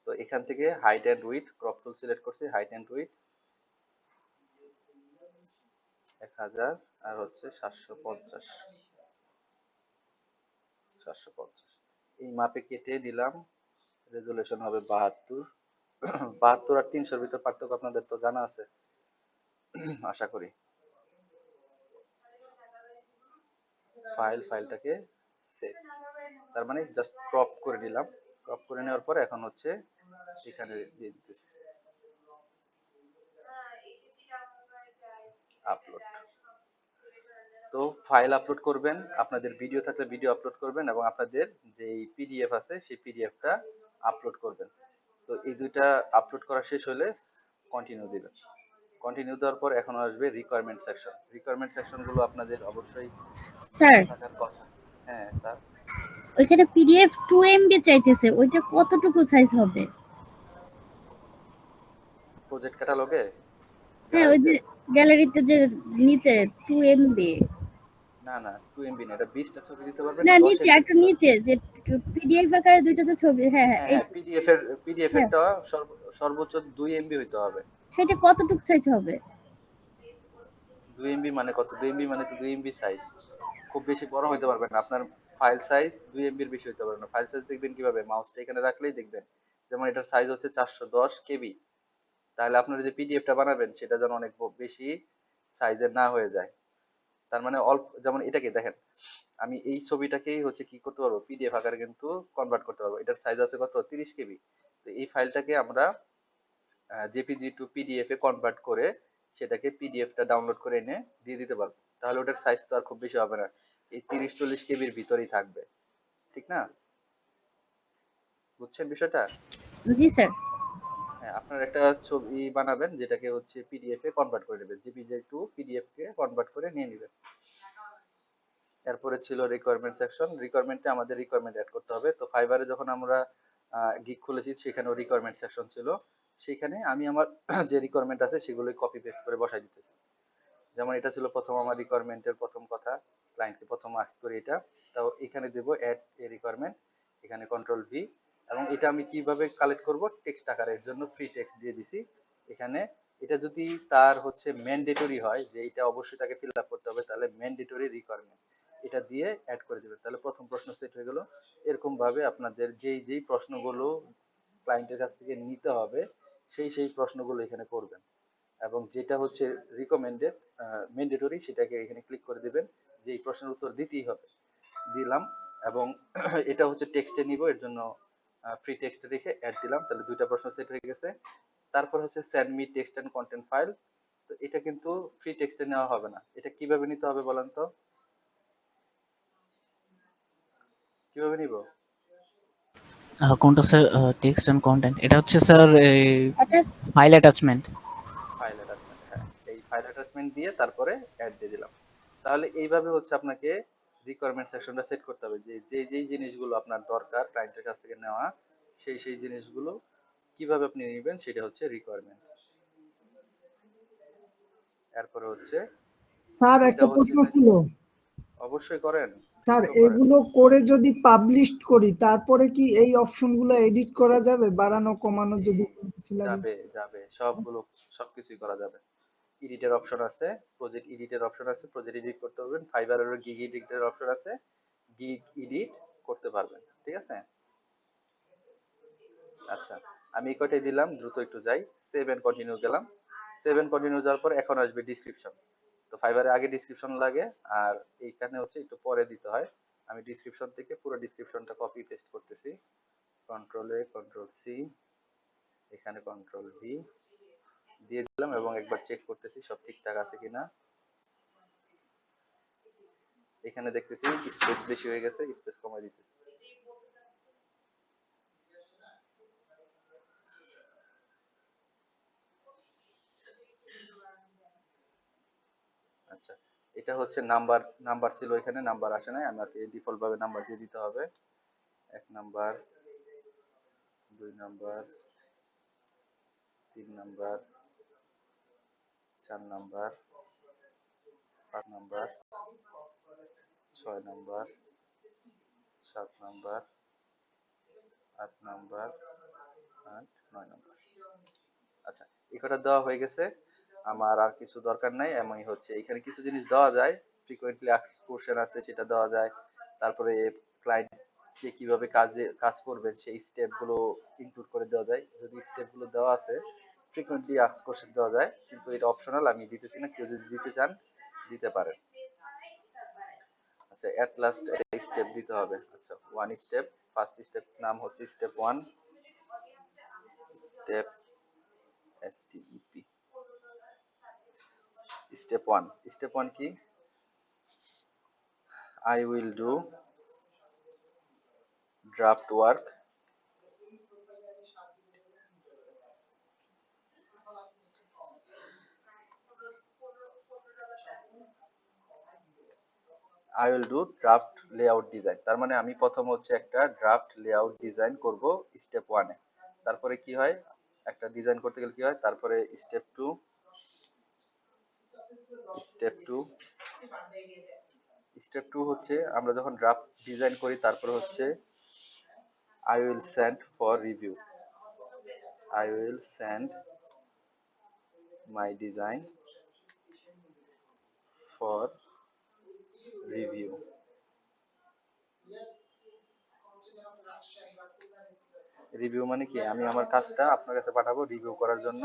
Speaker 1: তো এখান থেকে height and width crop tool select করছি, হাইট অ্যান্ড উইডথ 1000 আর হচ্ছে 750। এই মাপে কেটে দিলাম। রেজুলেশন হবে 72। 72 আর 300-র ভিতর পার্থক্য আপনাদের তো জানা আছে আশা করি। ফাইলটাকে সেভ, তার মানে জাস্ট ক্রপ করে নিলাম। ক্রপ করে নেওয়ার পর এখন হচ্ছে এখানে দিয়ে দিতেছি আপলোড। তো ফাইল আপলোড করবেন, আপনাদের ভিডিও থাকলে ভিডিও আপলোড করবেন, এবং আপনাদের যে পিডিএফ আছে সেই পিডিএফটা আপলোড করবেন। তো এই দুইটা আপলোড করা শেষ হলে কন্টিনিউ দিবেন। কন্টিনিউ দেওয়ার পর এখন আসবে রিকোয়ারমেন্ট সেকশন। রিকোয়ারমেন্ট সেকশন গুলো আপনাদের অবশ্যই
Speaker 3: স্যার,
Speaker 1: থাকার কথা। হ্যাঁ স্যার।
Speaker 3: ওইখানে পিডিএফ 2 এমবি চাইতেছে, ওইটা কতটুকু সাইজ হবে?
Speaker 1: প্রজেক্ট ক্যাটালগে,
Speaker 3: হ্যাঁ, ওই যে
Speaker 1: গ্যালারিতে।
Speaker 3: গ্যালারিতে যে নিচে 2 এমবি।
Speaker 1: না না, 2 এমবি না, এটা 20টা ছবি দিতে পারবেন
Speaker 3: না,
Speaker 1: না, 10
Speaker 3: নিচে
Speaker 1: এমবি
Speaker 3: একটু
Speaker 1: সরি।
Speaker 3: নিচে যে পিডিএফ আকারে দুইটাতে ছবি। হ্যাঁ হ্যাঁ,
Speaker 1: হ্যাঁ
Speaker 3: এই
Speaker 1: হ্যাঁ, পিডিএফ
Speaker 3: হ্যাঁ,
Speaker 1: এরটা সর্বোচ্চ 2 এমবি হইতে হবে।
Speaker 3: সেটা কতটুকু সাইজ হবে?
Speaker 1: 2 এমবি মানে কত? 2 এমবি মানে তো 2 এমবি সাইজ, খুব বেশি বড় হইতে পারবে না। আপনার ফাইল সাইজ 2 এমবির বেশি হইতে পারবে না। ফাইল সাইজ দেখবেন কিভাবে? মাউসটা এখানে রাখলেই দেখবেন, যেমন এটার সাইজ হচ্ছে 410 কেবি। তাহলে আপনারা যে পিডিএফটা বানাবেন সেটা যেন অনেক বেশি সাইজের না হয়ে যায়। তার মানে অল্প, যেমন এটাকে দেখেন, আমি এই ছবিটাকেই হচ্ছে কি করতে পারবো, পিডিএফ আকারে কিন্তু কনভার্ট করতে পারবো। এটার সাইজ আছে কত? 30 কেবি। তো এই ফাইলটাকে আমরা জেপিজি টু পিডিএফ এ কনভার্ট করে সেটাকে পিডিএফটা ডাউনলোড করে এনে দিয়ে দিতে পারবো। তাহলে ওটার সাইজ তো আর খুব বেশি হবে না, এই 30-40 কেবির ভিতরেই থাকবে। ঠিক না? বুঝছেন বিষয়টা?
Speaker 3: জি স্যার।
Speaker 1: হ্যাঁ, আপনার একটা ছবি বানাবেন যেটাকে হচ্ছে পিডিএফ এ কনভার্ট করে নেবেন, জেপিজি টু পিডিএফ কে কনভার্ট করে নিয়ে নেবেন। এরপরে ছিল রিকোয়ারমেন্ট সেকশন। রিকোয়ারমেন্টে আমাদের রিকোয়ারমেন্ট অ্যাড করতে হবে। তো ফাইবারে যখন আমরা গিগ খুলেছি সেখানেও রিকোয়ারমেন্ট সেকশন ছিল, সেখানে আমি আমার যে রিকোয়ারমেন্ট আছে সেগুলোই কপি পেস্ট করে বসাই দিতেছি। যেমন এটা ছিল প্রথম আমার রিকোয়ারমেন্টের প্রথম কথা, ক্লায়েন্টকে প্রথম আস্ক করি এটা। তো এখানে দেব অ্যাড এ রিকোয়ারমেন্ট, এখানে কন্ট্রোল ভি, এবং এটা আমি কিভাবে কালেক্ট করব, টেক্সট আকারে, এর জন্য ফ্রি টেক্সট দিয়ে দিছি এখানে। এটা যদি তার হচ্ছে ম্যান্ডেটরি হয় যে এটা অবশ্যই তাকে ফিল আপ করতে হবে, তাহলে ম্যান্ডেটরি রিকোয়ারমেন্ট এটা দিয়ে অ্যাড করে দেবে, তাহলে প্রথম প্রশ্ন সেট হয়ে গেল। এরকম ভাবে আপনাদের যেই যেই প্রশ্নগুলো ক্লায়েন্টের কাছ থেকে নিতে হবে সেই সেই প্রশ্নগুলো এখানে করবেন, এবং যেটা হচ্ছে রিকমেন্ডেড ম্যান্ডেটরি সেটাকে এখানে ক্লিক করে দিবেন যে এই প্রশ্নের উত্তর দিতেই হবে, দিলাম। এবং এটা হচ্ছে টেক্সটে নিব, এর জন্য ফ্রি টেক্সট রেখে অ্যাড দিলাম, তাহলে দুইটা প্রশ্ন সেট হয়ে গেছে। তারপর হচ্ছে send me text and content file, তো এটা কিন্তু ফ্রি টেক্সটে নেওয়া হবে না, এটা কিভাবে নিতে হবে বলেন তো, কিভাবে নিব?
Speaker 4: কোনটা স্যার? টেক্সট এন্ড কন্টেন্ট, এটা হচ্ছে স্যার
Speaker 3: এটা
Speaker 4: ফাইল অ্যাটাচমেন্ট।
Speaker 1: ফাইল অ্যাটাচমেন্ট, হ্যাঁ, এই ফাইল অ্যাটাচমেন্ট দিয়ে তারপরে অ্যাড দিয়ে দিলাম। তাহলে এইভাবে হচ্ছে আপনাকে রিকোয়ারমেন্ট সেকশনটা সেট করতে হবে, যে যেই জিনিসগুলো আপনার দরকার ক্লায়েন্টের কাছ থেকে নেওয়া, সেই জিনিসগুলো কিভাবে আপনি নেবেন সেটা হচ্ছে রিকোয়ারমেন্ট। এরপরে হচ্ছে
Speaker 5: স্যার
Speaker 1: এটা
Speaker 5: একটা
Speaker 1: হচ্ছে,
Speaker 5: প্রশ্ন ছিল।
Speaker 1: অবশ্যই করেন,
Speaker 5: স্যার
Speaker 1: দ্রুত করেন।
Speaker 5: এগুলো করে যদি পাবলিশ করি তারপরে কি এই অপশনগুলো এডিট করা যাবে, বাড়ানো কমানো যদি কোনো কিছু লাগে?
Speaker 1: যাবে যাবে, সবগুলো সবকিছুই করা যাবে। এডিটের অপশন আছে, প্রজেক্ট এডিটের অপশন আছে, প্রজেক্ট এডিট করতে পারবেন। ফাইবারেরও গিগ এডিটের অপশন আছে, গিগ এডিট করতে পারবেন, ঠিক আছে। আচ্ছা, আমি এই কয়টাই দিলাম, দ্রুত একটু যাই। সেভ এন্ড কন্টিনিউ গেলাম। সেভ এন্ড কন্টিনিউ যাওয়ার পর এখন আসবে ডিসক্রিপশন। তো ফাইবারে আগে ডিসক্রিপশন লাগে, আর এইখানে হচ্ছে একটু পরে দিতে হয়। আমি ডিসক্রিপশন থেকে পুরো ডিসক্রিপশনটা কপি পেস্ট করতেছি, কন্ট্রোল এ কন্ট্রোল সি, এখানে কন্ট্রোল ভি দিয়ে দিলাম, এবং একবার চেক করতেছি সব ঠিকঠাক আছে কিনা। এখানে দেখতেছি স্পেস বেশি হয়ে গেছে, স্পেস কমাই দিতেছি। আচ্ছা, এটা হচ্ছে নাম্বার, নাম্বার ছিল এখানে, নাম্বার আসে নাই, আমাকে ডিফল্ট ভাবে নাম্বার দিয়ে দিতে হবে। 1 number, 2 number, 3 number, 4 number, 5 number, 6 number, 7 number, 8 number, আর 9 নাম্বার। আচ্ছা, এই কটা দেওয়া হয়ে গেছে, আমার আর কিছু দরকার নাই। আমি হচ্ছে এখানে কিছু জিনিস দেওয়া যায়, ফ্রিকোয়েন্টলি আস্কড কোশ্চেন আছে সেটা দেওয়া যায়, তারপরে ক্লায়েন্ট কে কিভাবে কাজ করবেন সেই স্টেপ গুলো ইনক্লুড করে দেওয়া যায়। যদি স্টেপ গুলো দেওয়া আছে, ফ্রিকোয়েন্টলি আস্কড কোশ্চেন দেওয়া যায়, কিন্তু এটা অপশনাল, আমি দিতেছি না, কেউ যদি দিতে চান দিতে পারেন। আচ্ছা, এট লাস্ট স্টেপ দিতে হবে। আচ্ছা, ওয়ান স্টেপ, ফার্স্ট স্টেপ নাম হচ্ছে স্টেপ 1, স্টেপ এসটিইপি, স্টেপ 1। স্টেপ 1 কি? I will do draft work. I will do draft layout design। তার মানে আমি প্রথম হচ্ছে একটা ড্রাফট লেআউট ডিজাইন করব স্টেপ 1 এ। তারপরে কি হয়, একটা ডিজাইন করতে গেলে কি হয়, তারপরে স্টেপ 2, স্টেপ 2, স্টেপ 2 হচ্ছে আমরা যখন ড্রাফট ডিজাইন করি, তারপরে হচ্ছে I will send for review। I will send my design for review। Review মানে কি, আমি আমার কাজটা আপনার কাছে পাঠাবো রিভিউ করার জন্য।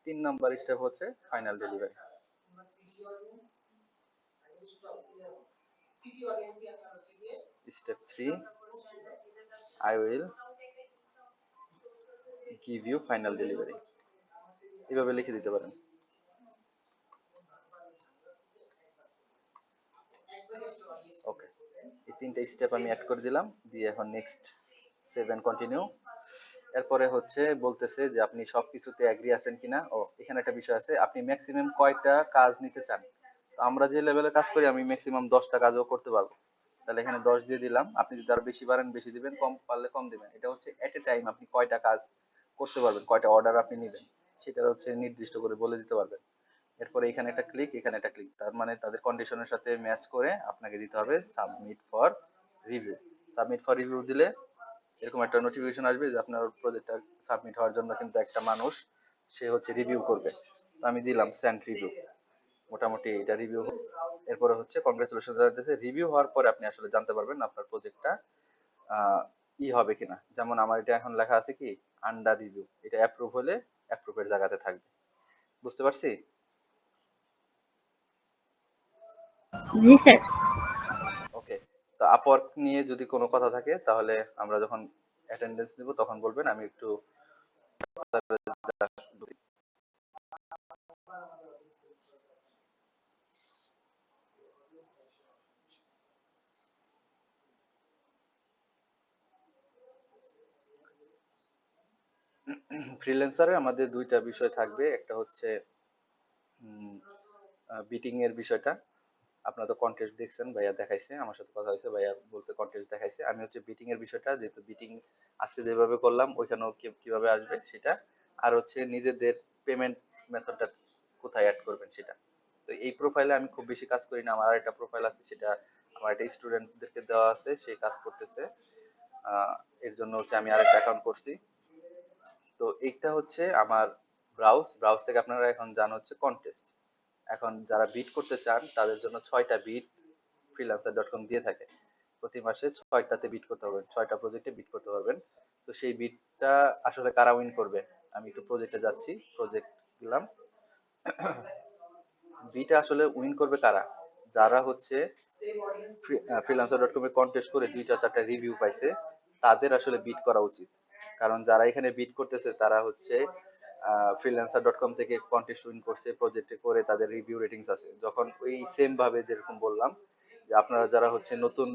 Speaker 1: 3 নাম্বার স্টেপ হচ্ছে final delivery. Step 3, I will give you final delivery। এভাবে লিখে দিতে পারেন। ওকে, এই 3টে স্টেপ আমি অ্যাড করে দিলাম, দিয়ে এখন নেক্সট সেভ এন্ড কন্টিনিউ। এরপরে হচ্ছে বলতেছে যে আপনি সবকিছুতে এগ্রি আছেন কিনা। ও, এখানে একটা বিষয় আছে, আপনি ম্যাক্সিমাম কয়টা কাজ নিতে চান। তো আমরা যে লেভেলে কাজ করি, আমি ম্যাক্সিমাম 10টা কাজও করতে পারবো, তাহলে এখানে 10 দিয়ে দিলাম। আপনি যদি আরো বেশি পারেন বেশি দিবেন, কম পারলে কম দিবেন। এটা হচ্ছে এট এ টাইম আপনি কয়টা কাজ করতে পারবেন, কয়টা অর্ডার আপনি নেবেন সেটা হচ্ছে নির্দিষ্ট করে বলে দিতে পারবেন। এরপরে এখানে একটা ক্লিক, এখানে একটা ক্লিক, তার মানে তাদের কন্ডিশনের সাথে ম্যাচ করে আপনাকে দিতে হবে submit for review. Submit for review দিলে এরকম একটা নোটিফিকেশন আসবে যে আপনার প্রজেক্টটা সাবমিট হওয়ার জন্য কিন্তু একটা মানুষ সে হচ্ছে রিভিউ করবে। তো আমি দিলাম সেন্ড রিভিউ, মোটামুটি এটা রিভিউ। এরপরে হচ্ছে কংগ্রেচুলেশন জানাতেছে। রিভিউ হওয়ার পরে আপনি আসলে জানতে পারবেন আপনার প্রজেক্টটা হবে কিনা। যেমন আমার এটা এখন লেখা আছে কি আন্ডার রিভিউ, এটা অ্যাপ্রুভ হলে অ্যাপ্রুভের জায়গাতে থাকবে। বুঝতে পারছি?
Speaker 3: জি স্যার।
Speaker 1: ওকে। তো আপওয়ার্ক নিয়ে যদি কোনো কথা থাকে তাহলে আমরা যখন অ্যাটেন্ডেন্স নিব তখন বলবেন, আমি একটু ফ্রিল্যান্সারে আমাদের দুইটা বিষয় থাকবে, একটা হচ্ছে বিটিং এর বিষয়টা। আপনারা তো কন্টেস্ট দেখছেন, ভাইয়া দেখাইছে, আমার সাথে কথা হয়েছে, ভাইয়া বলছে কন্টেস্ট দেখাইছে। আমি হচ্ছে বিটিং এর বিষয়টা, যেহেতু বিটিং আজকে যেভাবে করলাম ওইখানেও কিভাবে আসবে সেটা, আর হচ্ছে নিজেদের পেমেন্ট মেথডটা কোথায় অ্যাড করবেন সেটা। তো এই প্রোফাইলে আমি খুব বেশি কাজ করি না, আমার একটা প্রোফাইল আছে, সেটা আমার একটা স্টুডেন্টদেরকে দেওয়া আছে, সেই কাজ করতেছে। এর জন্য হচ্ছে আমি আরেকটা অ্যাকাউন্ট করছি। তো এইটা হচ্ছে আমার ব্রাউজ থেকে আপনারা এখন যান হচ্ছে কন্টেস্ট। এখন যারা বিট করতে চান তাদের জন্য 6টা বিট freelancer.com দিয়ে থাকে। প্রতি মাসে 6টাতে বিট করতে হবে, 6টা প্রজেক্টে বিট করতে পারবেন। তো সেই বিটটা আসলে কারা উইন করবে, আমি একটু প্রজেক্টে যাচ্ছি, প্রজেক্ট দিলাম। বিটা আসলে উইন করবে কারা, যারা হচ্ছে freelancer.com এ কন্টেস্ট করে 2টা 4টা রিভিউ পাইছে, তাদের আসলে বিট করা উচিত। কারণ যারা এখানে বিট করতেছে তারা হচ্ছে freelancer.com থেকে কন্টেস্ট উইন করছে, প্রজেক্টে করে তাদের রিভিউ রেটিংস আছে। যখন ওই সেম ভাবে যেরকম বললাম যে আপনারা যারা হচ্ছে নতুন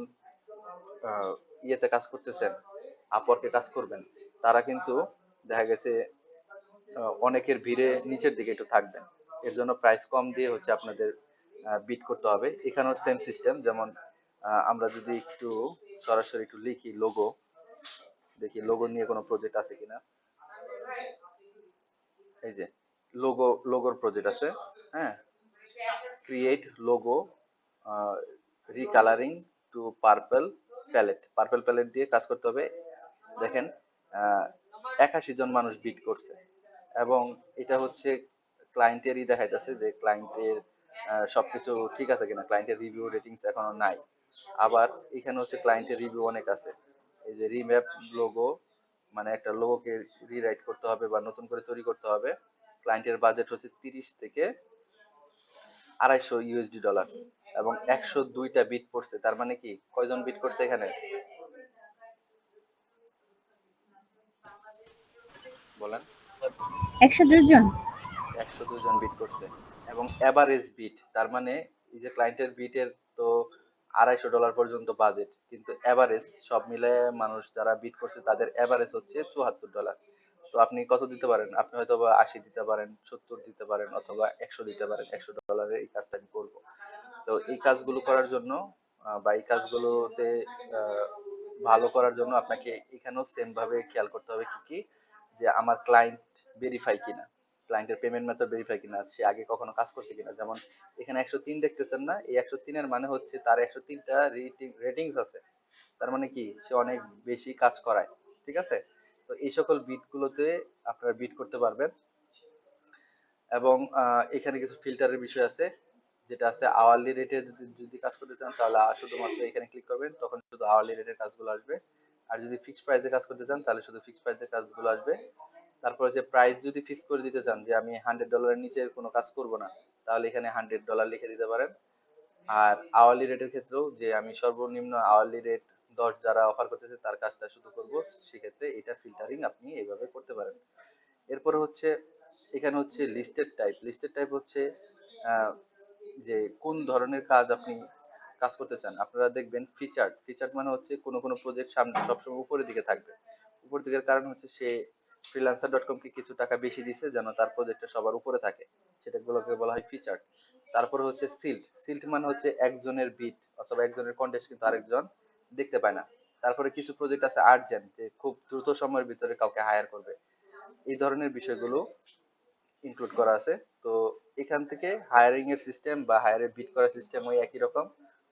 Speaker 1: ইয়েতে কাজ করতেছেন, আপওয়ার্কে কাজ করবেন, তারা কিন্তু দেখা গেছে অনেকের ভিড়ে নিচের দিকে একটু থাকবেন। এর জন্য প্রাইস কম দিয়ে হচ্ছে আপনাদের বিট করতে হবে। এখানেও সেম সিস্টেম। যেমন আমরা যদি একটু সরাসরি একটু লিখি লোগো, দেখি লোগো নিয়ে কোনো প্রজেক্ট আছে কিনা। এই যে লোগোর প্রজেক্ট আছে, হ্যাঁ, create logo recoloring to purple palette দিয়ে কাজ করতে হবে। দেখেন 81 জন মানুষ বিট করছে, এবং এটা হচ্ছে ক্লায়েন্টেরই দেখাইতেছে যে ক্লায়েন্টের সবকিছু ঠিক আছে কিনা, ক্লায়েন্টের রিভিউ রেটিংস এখনো নাই। আবার এখানে হচ্ছে ক্লায়েন্টের রিভিউ অনেক আছে। এই যে রিম্যাপ লোগো, মানে একটা লোগোকে রিরাইট করতে হবে বা নতুন করে তৈরি করতে হবে। ক্লায়েন্টের বাজেট হচ্ছে 30 থেকে 250 ডলার, এবং 102টা বিট পড়ছে। তার মানে কি কয়জন বিট করছে এখানে বলেন?
Speaker 3: 102 জন।
Speaker 1: 102 জন বিট করছে, এবং এভারেজ বিট, তার মানে এই যে ক্লায়েন্টের বিটের তো $250 পর্যন্ত বাজেট, কিন্তু এভারেজ সব মিলে মানুষ যারা বিট করছে তাদের এভারেজ হচ্ছে $74। তো আপনি কত দিতে পারেন? আপনি হয়তো বা 80 দিতে পারেন, 70 দিতে পারেন, অথবা 100 দিতে পারেন। $100 এই কাজটা আমি করবো। তো এই কাজগুলো করার জন্য বা এই কাজগুলোতে আহ, ভালো করার জন্য আপনাকে এখানেও সেম ভাবে খেয়াল করতে হবে কি কি, যে আমার ক্লায়েন্ট ভেরিফাই কিনা, ক্লায়েন্টের পেমেন্ট মেথড ভেরিফাই কিনা, সে আগে কখনো কাজ করছে কিনা। যেমন এখানে 103 দেখতেছেন না, এই 103 এর মানে হচ্ছে তার 103টা রেটিংস আছে। তার মানে কি সে অনেক বেশি কাজ করায়। ঠিক আছে? তো এই সকল বিট গুলোতে আপনারা বিট করতে পারবেন। এবং এখানে কিছু ফিল্টারের বিষয় আছে, যেটা আছে আওয়ারলি রেটে যদি যদি কাজ করতে চান তাহলে শুধুমাত্র এখানে ক্লিক করবেন, তখন শুধু আওয়ারলি রেটের কাজগুলো আসবে। আর যদি ফিক্সড প্রাইসে কাজ করতে চান তাহলে শুধু ফিক্সড প্রাইসের কাজগুলো আসবে। তারপরে যে প্রাইস যদি ফিক্স করে দিতে চান যে আমি $100 নিচে কোনো কাজ করব না, তাহলে এখানে $100 লিখে দিতে পারেন। আর আওয়ারলি রেটের ক্ষেত্রেও যে আমি সর্বনিম্ন আওয়ারলি রেট 10 যারা অফার করতেছে তার কাজটা শুধু করব, সেক্ষেত্রে এটা ফিল্টারিং আপনি এইভাবে করতে পারেন। এরপরে হচ্ছে এখানে হচ্ছে লিস্টেড টাইপ হচ্ছে আহ, যে কোন ধরনের কাজ আপনি কাজ করতে চান। আপনারা দেখবেন ফিচার্ড মানে হচ্ছে কোনো কোনো প্রজেক্ট সামনে সবসময় উপরের দিকে থাকবে। উপর দিকের কারণ হচ্ছে সে freelancer.com কে কিছু টাকা বেশি দিচ্ছে যেন তার প্রজেক্টটা সবার উপরে থাকে, সেটাগুলোকে বলা হয় ফিচার্ড। তারপরে হচ্ছে সিল্ড মানে হচ্ছে একজনের বিট অথবা একজনের কন্টেস্ট কিন্তু আরেকজন দেখতে পায় না। তারপরে কিছু প্রজেক্ট আছে আর্জেন্ট, যে খুব দ্রুত সময়ের ভিতরে কাউকে হায়ার করবে, এই ধরনের বিষয়গুলো ইনক্লুড করা আছে। তো এখান থেকে হায়ারিং এর সিস্টেম বা হায়ারে বিট করার সিস্টেম ওই একই রকম।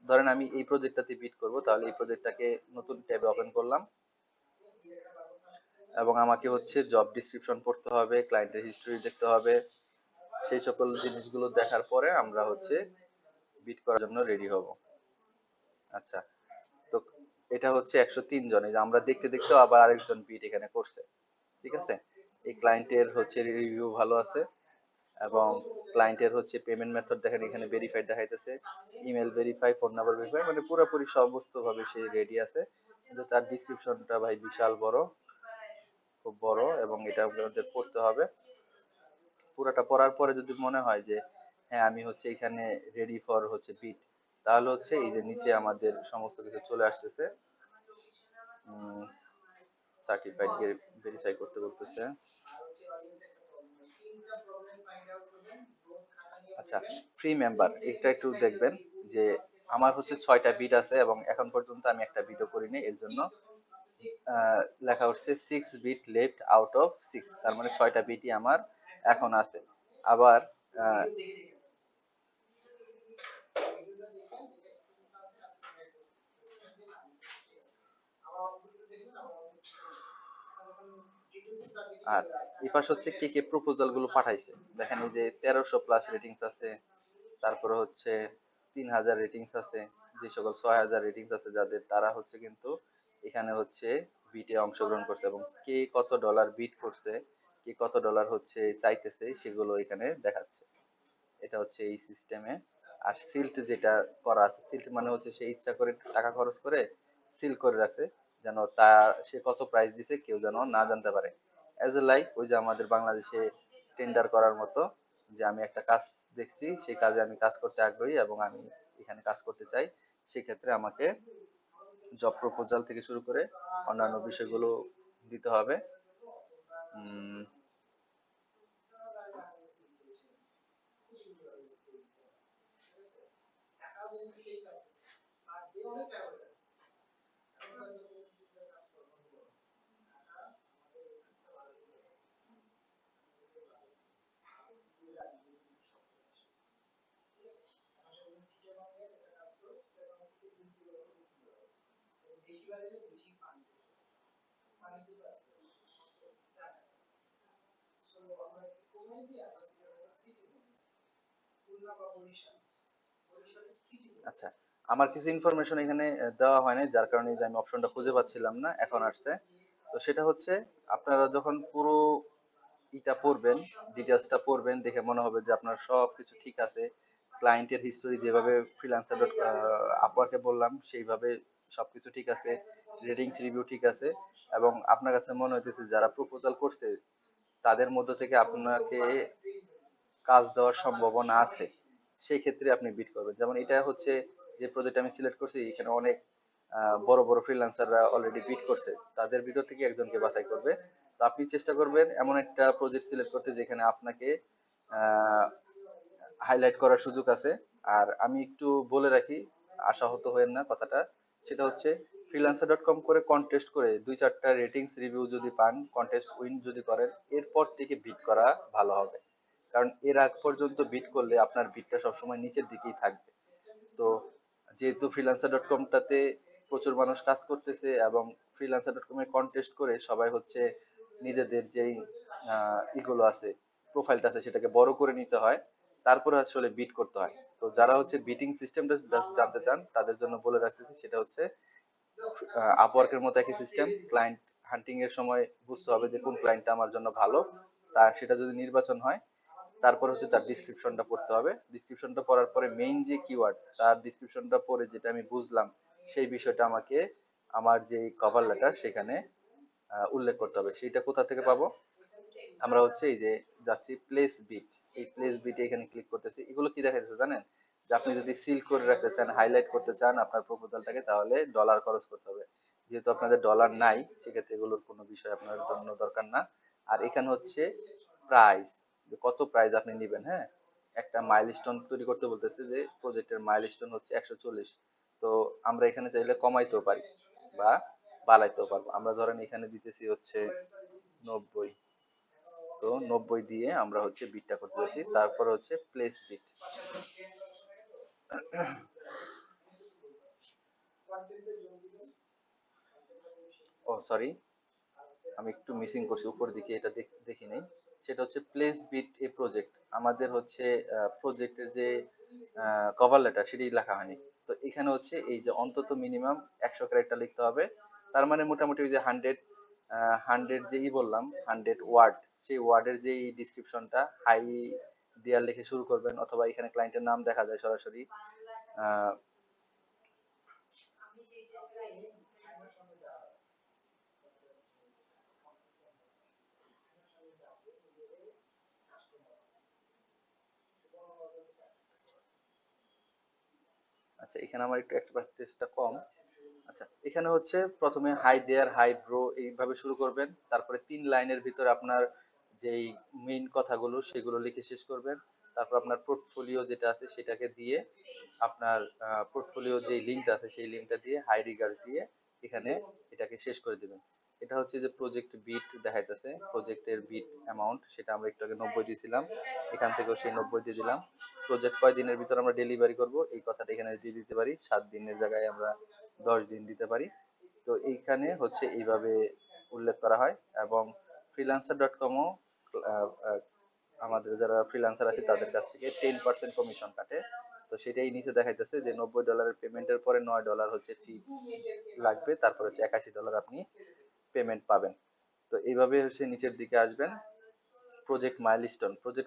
Speaker 1: ধরেন আমি এই প্রজেক্টটাতে বিট করব, তাহলে এই প্রজেক্টটাকে নতুন ট্যাবে ওপেন করলাম এবং আমাকে হচ্ছে জব ডিসক্রিপশন পড়তে হবে, ক্লায়েন্টের হিস্টরি দেখতে হবে। সেই সকল জিনিসগুলো দেখার পরে আমরা হচ্ছে বিট করার জন্য রেডি হব। আচ্ছা, তো এটা হচ্ছে 103 জন, এই যে আমরা দেখতে দেখতেও আবার আরেকজন বিট এখানে করছে। ঠিক আছে, এই ক্লায়েন্টের হচ্ছে রিভিউ ভালো আছে এবং ক্লায়েন্টের হচ্ছে পেমেন্ট মেথড দেখেন এখানে ভেরিফাইড দেখাইতেছে, email verify, phone number verify, মানে পুরোপুরি সমস্ত ভাবে সে রেডি আছে। কিন্তু তার ডিসক্রিপশনটা ভাই বিশাল বড়, খুব বড়, এবং এটা আমাদের পড়তে হবে। পুরোটা পড়ার পরে যদি মনে হয় যে হ্যাঁ আমি হচ্ছে এখানে রেডি ফর হচ্ছে বিট, তাহলে হচ্ছে এই যে নিচে আমাদের সমস্ত কিছু চলে আসতেছে। সার্টিফাইড ভেরিফাই করতে বলতেছে। আচ্ছা, ফ্রি মেম্বার এটা একটু দেখবেন যে আমার হচ্ছে 6টা বিট আছে এবং এখন পর্যন্ত আমি একটা বিটও করিনি, এর জন্য লেখা হচ্ছে 6 বিট লেফট আউট অফ 6, তার মানে 6টা বিটই আমার এখন আছে। আবার আর এই পাশে হচ্ছে কে কে প্রপোজাল গুলো পাঠাইছে, দেখেন এই যে 1300 প্লাস রেটিংস আছে, তারপরে হচ্ছে 3000 রেটিংস আছে, যে সকল 6000 রেটিংস আছে যাদের, তারা হচ্ছে কিন্তু এখানে হচ্ছে বিটে অংশগ্রহণ করছে এবং কে কত ডলার বিট করছে, কে কত ডলার হচ্ছে চাইতেছে সেগুলো এখানে দেখাচ্ছে। এটা হচ্ছে এই সিস্টেমে। আর সিল্ট যেটা করা আছে, সিল্ট মানে হচ্ছে সে ইচ্ছা করে টাকা খরচ করে সিল করে রাখছে, যেন তা সে কত প্রাইস দিছে কেউ যেন না জানতে পারে। অ্যাজ এ লাইক ওই যে আমাদের বাংলাদেশে টেন্ডার করার মতো, যে আমি একটা কাজ দেখছি, সেই কাজে আমি কাজ করতে আগ্রহী এবং আমি এখানে কাজ করতে চাই, সেক্ষেত্রে আমাকে জব প্রপোজাল থেকে শুরু করে অন্যান্য বিষয়গুলো দিতে হবে। উম, আচ্ছা, আমার কিছু ইনফরমেশন এখানে দেওয়া হয় নাই, যার কারণে যে আমি অপশনটা খুঁজে পাচ্ছিলাম না, এখন আসছে। তো সেটা হচ্ছে আপনারা যখন পুরো ইটা পড়বেন, ডিটেলসটা পড়বেন, দেখে মনে হবে যে আপনার সব কিছু ঠিক আছে, ক্লায়েন্টের হিস্টোরি যেভাবে ফ্রিল্যান্সার ডট আপওয়ার্কে বললাম সেইভাবে সবকিছু ঠিক আছে, রেটিংস রিভিউ ঠিক আছে, এবং আপনার কাছে মনে হইতেছে যারা প্রপোজাল করছে তাদের মধ্যে থেকে আপনাকে কাজ দেওয়ার সম্ভাবনা আছে, সেই ক্ষেত্রে আপনি বিড করবেন। যেমন এটা হচ্ছে যে প্রজেক্ট আমি সিলেক্ট করছি, এখানে অনেক বড় বড় ফ্রিল্যান্সাররা অলরেডি বিড করছে, তাদের ভিতর থেকে একজনকে বাছাই করবে। তো আপনি চেষ্টা করবেন এমন একটা প্রজেক্ট সিলেক্ট করতে যেখানে আপনাকে হাইলাইট করার সুযোগ আছে। আর আমি একটু বলে রাখি, আশাহত হয়েন না কথাটা, সেটা হচ্ছে ফ্রিল্যান্সার ডট কম করে কন্টেস্ট করে 2-4টা রেটিংস রিভিউ যদি পান, কন্টেস্ট উইন যদি করেন, এরপর থেকে বিড করা ভালো হবে। কারণ এর আগ পর্যন্ত বিড করলে আপনার বিডটা সবসময় নিচের দিকেই থাকবে। তো যেহেতু ফ্রিল্যান্সার ডট কমটাতে প্রচুর মানুষ কাজ করতেছে এবং ফ্রিল্যান্সার ডট কমে কন্টেস্ট করে সবাই হচ্ছে নিজেদের যেই ইগুলো আছে, প্রোফাইলটা আছে, সেটাকে বড় করে নিতে হয়, তারপরে আসলে বিট করতে হয়। তো যারা হচ্ছে বিটিং সিস্টেমটা জানতে চান তাদের জন্য বলে রাখতেছি, সেটা হচ্ছে আপওয়ার্কের মতো একই সিস্টেম। ক্লায়েন্ট হান্টিং এর সময় বুঝতে হবে যে কোন ক্লায়েন্টটা আমার জন্য ভালো, তার সেটা যদি নির্বাচন হয়, তারপর হচ্ছে তার ডিসক্রিপশনটা পড়তে হবে। ডিসক্রিপশনটা পড়ার পরে মেইন যে কিওয়ার্ড, তার ডিসক্রিপশনটা পড়ে যেটা আমি বুঝলাম সেই বিষয়টা আমাকে আমার যে কভার লেটার সেখানে উল্লেখ করতে হবে। সেইটা কোথা থেকে পাবো? আমরা হচ্ছে এই যে যাচ্ছি প্লেস বিট, এই প্লেস বিটে এখানে ক্লিক করতেছি। এগুলো কি দেখা যাচ্ছে জানেন, যে আপনি যদি সিল করে রাখতে চান, হাইলাইট করতে চান আপনার প্রপোজালটাকে, তাহলে ডলার খরচ করতে হবে। যেহেতু আপনাদের ডলার নাই, সেক্ষেত্রে এগুলোর কোনো বিষয় আপনার জন্য দরকার না। আর এখানে হচ্ছে প্রাইস, যে কত প্রাইস আপনি নেবেন। হ্যাঁ, একটা মাইলস্টোন তৈরি করতে বলতেছে, যে প্রজেক্টের মাইলস্টোন হচ্ছে 140। তো আমরা এখানে চাইলে কমাইতেও পারি বা বাড়াইতেও পারবো। আমরা ধরেন এখানে দিতেছি হচ্ছে 90। তো 90 দিয়ে আমরা হচ্ছে বিটটা করতে যাচ্ছি, তারপর হচ্ছে প্লেস বিট। ও সরি, আমি একটু মিসিং করছি উপর দিকে, এটা দেখি নাই। সেটা হচ্ছে প্লেস বিট এ প্রজেক্ট। আমাদের হচ্ছে প্রজেক্টের যে কভার লেটার সেটি লেখা হয়নি। তো এখানে হচ্ছে এই যে অন্তত মিনিমাম 100 ক্যারেক্টার লিখতে হবে। তার মানে মোটামুটি ওই যে 100 যেই বললাম 100 ওয়ার্ড, সেই ওয়ার্ডের যে ডিসক্রিপশনটা হাই দেয়ার লিখে শুরু করবেন, অথবা এখানে ক্লায়েন্টের নাম দেখা যায় সরাসরি। আহ, আচ্ছা, এখানে আমার একটু এক্সপার্টিসটা কম। আচ্ছা, এখানে হচ্ছে প্রথমে হাই দেয়ার, হাই ব্রো এইভাবে শুরু করবেন। তারপরে 3 লাইনের ভিতরে আপনার যেই মেইন কথাগুলো সেগুলো লিখে শেষ করবেন। তারপর আপনার পোর্টফোলিও যেটা আছে সেটাকে দিয়ে, আপনার পোর্টফোলিও যে লিঙ্কটা আছে সেই লিঙ্কটা দিয়ে হাই রিগার্ড দিয়ে এখানে এটাকে শেষ করে দিবেন। এটা হচ্ছে যে প্রজেক্ট বিট দেখাইতেছে, প্রজেক্টের বিট অ্যামাউন্ট সেটা আমরা একটু আগে 90 দিয়েছিলাম, এখান থেকেও সেই 90 দিয়ে দিলাম। প্রজেক্ট কয় দিনের ভিতর আমরা ডেলিভারি করব এই কথাটা এখানে দিয়ে দিতে পারি, 7 দিনের জায়গায় আমরা 10 দিন দিতে পারি। তো এইখানে হচ্ছে এইভাবে উল্লেখ করা হয়। এবং freelancer.com-ও আমাদের যারা ফ্রিল্যান্সার আছে তাদের কাছ থেকে 10% কমিশন কাটে। তো সেটাই নিচে দেখাইতেছে যে $90 পেমেন্টের পরে $9 হচ্ছে ফি লাগবে, তারপর হচ্ছে $81 আপনি পেমেন্ট পাবেন। তো এইভাবে হচ্ছে নিচের দিকে আসবেন। প্রজেক্ট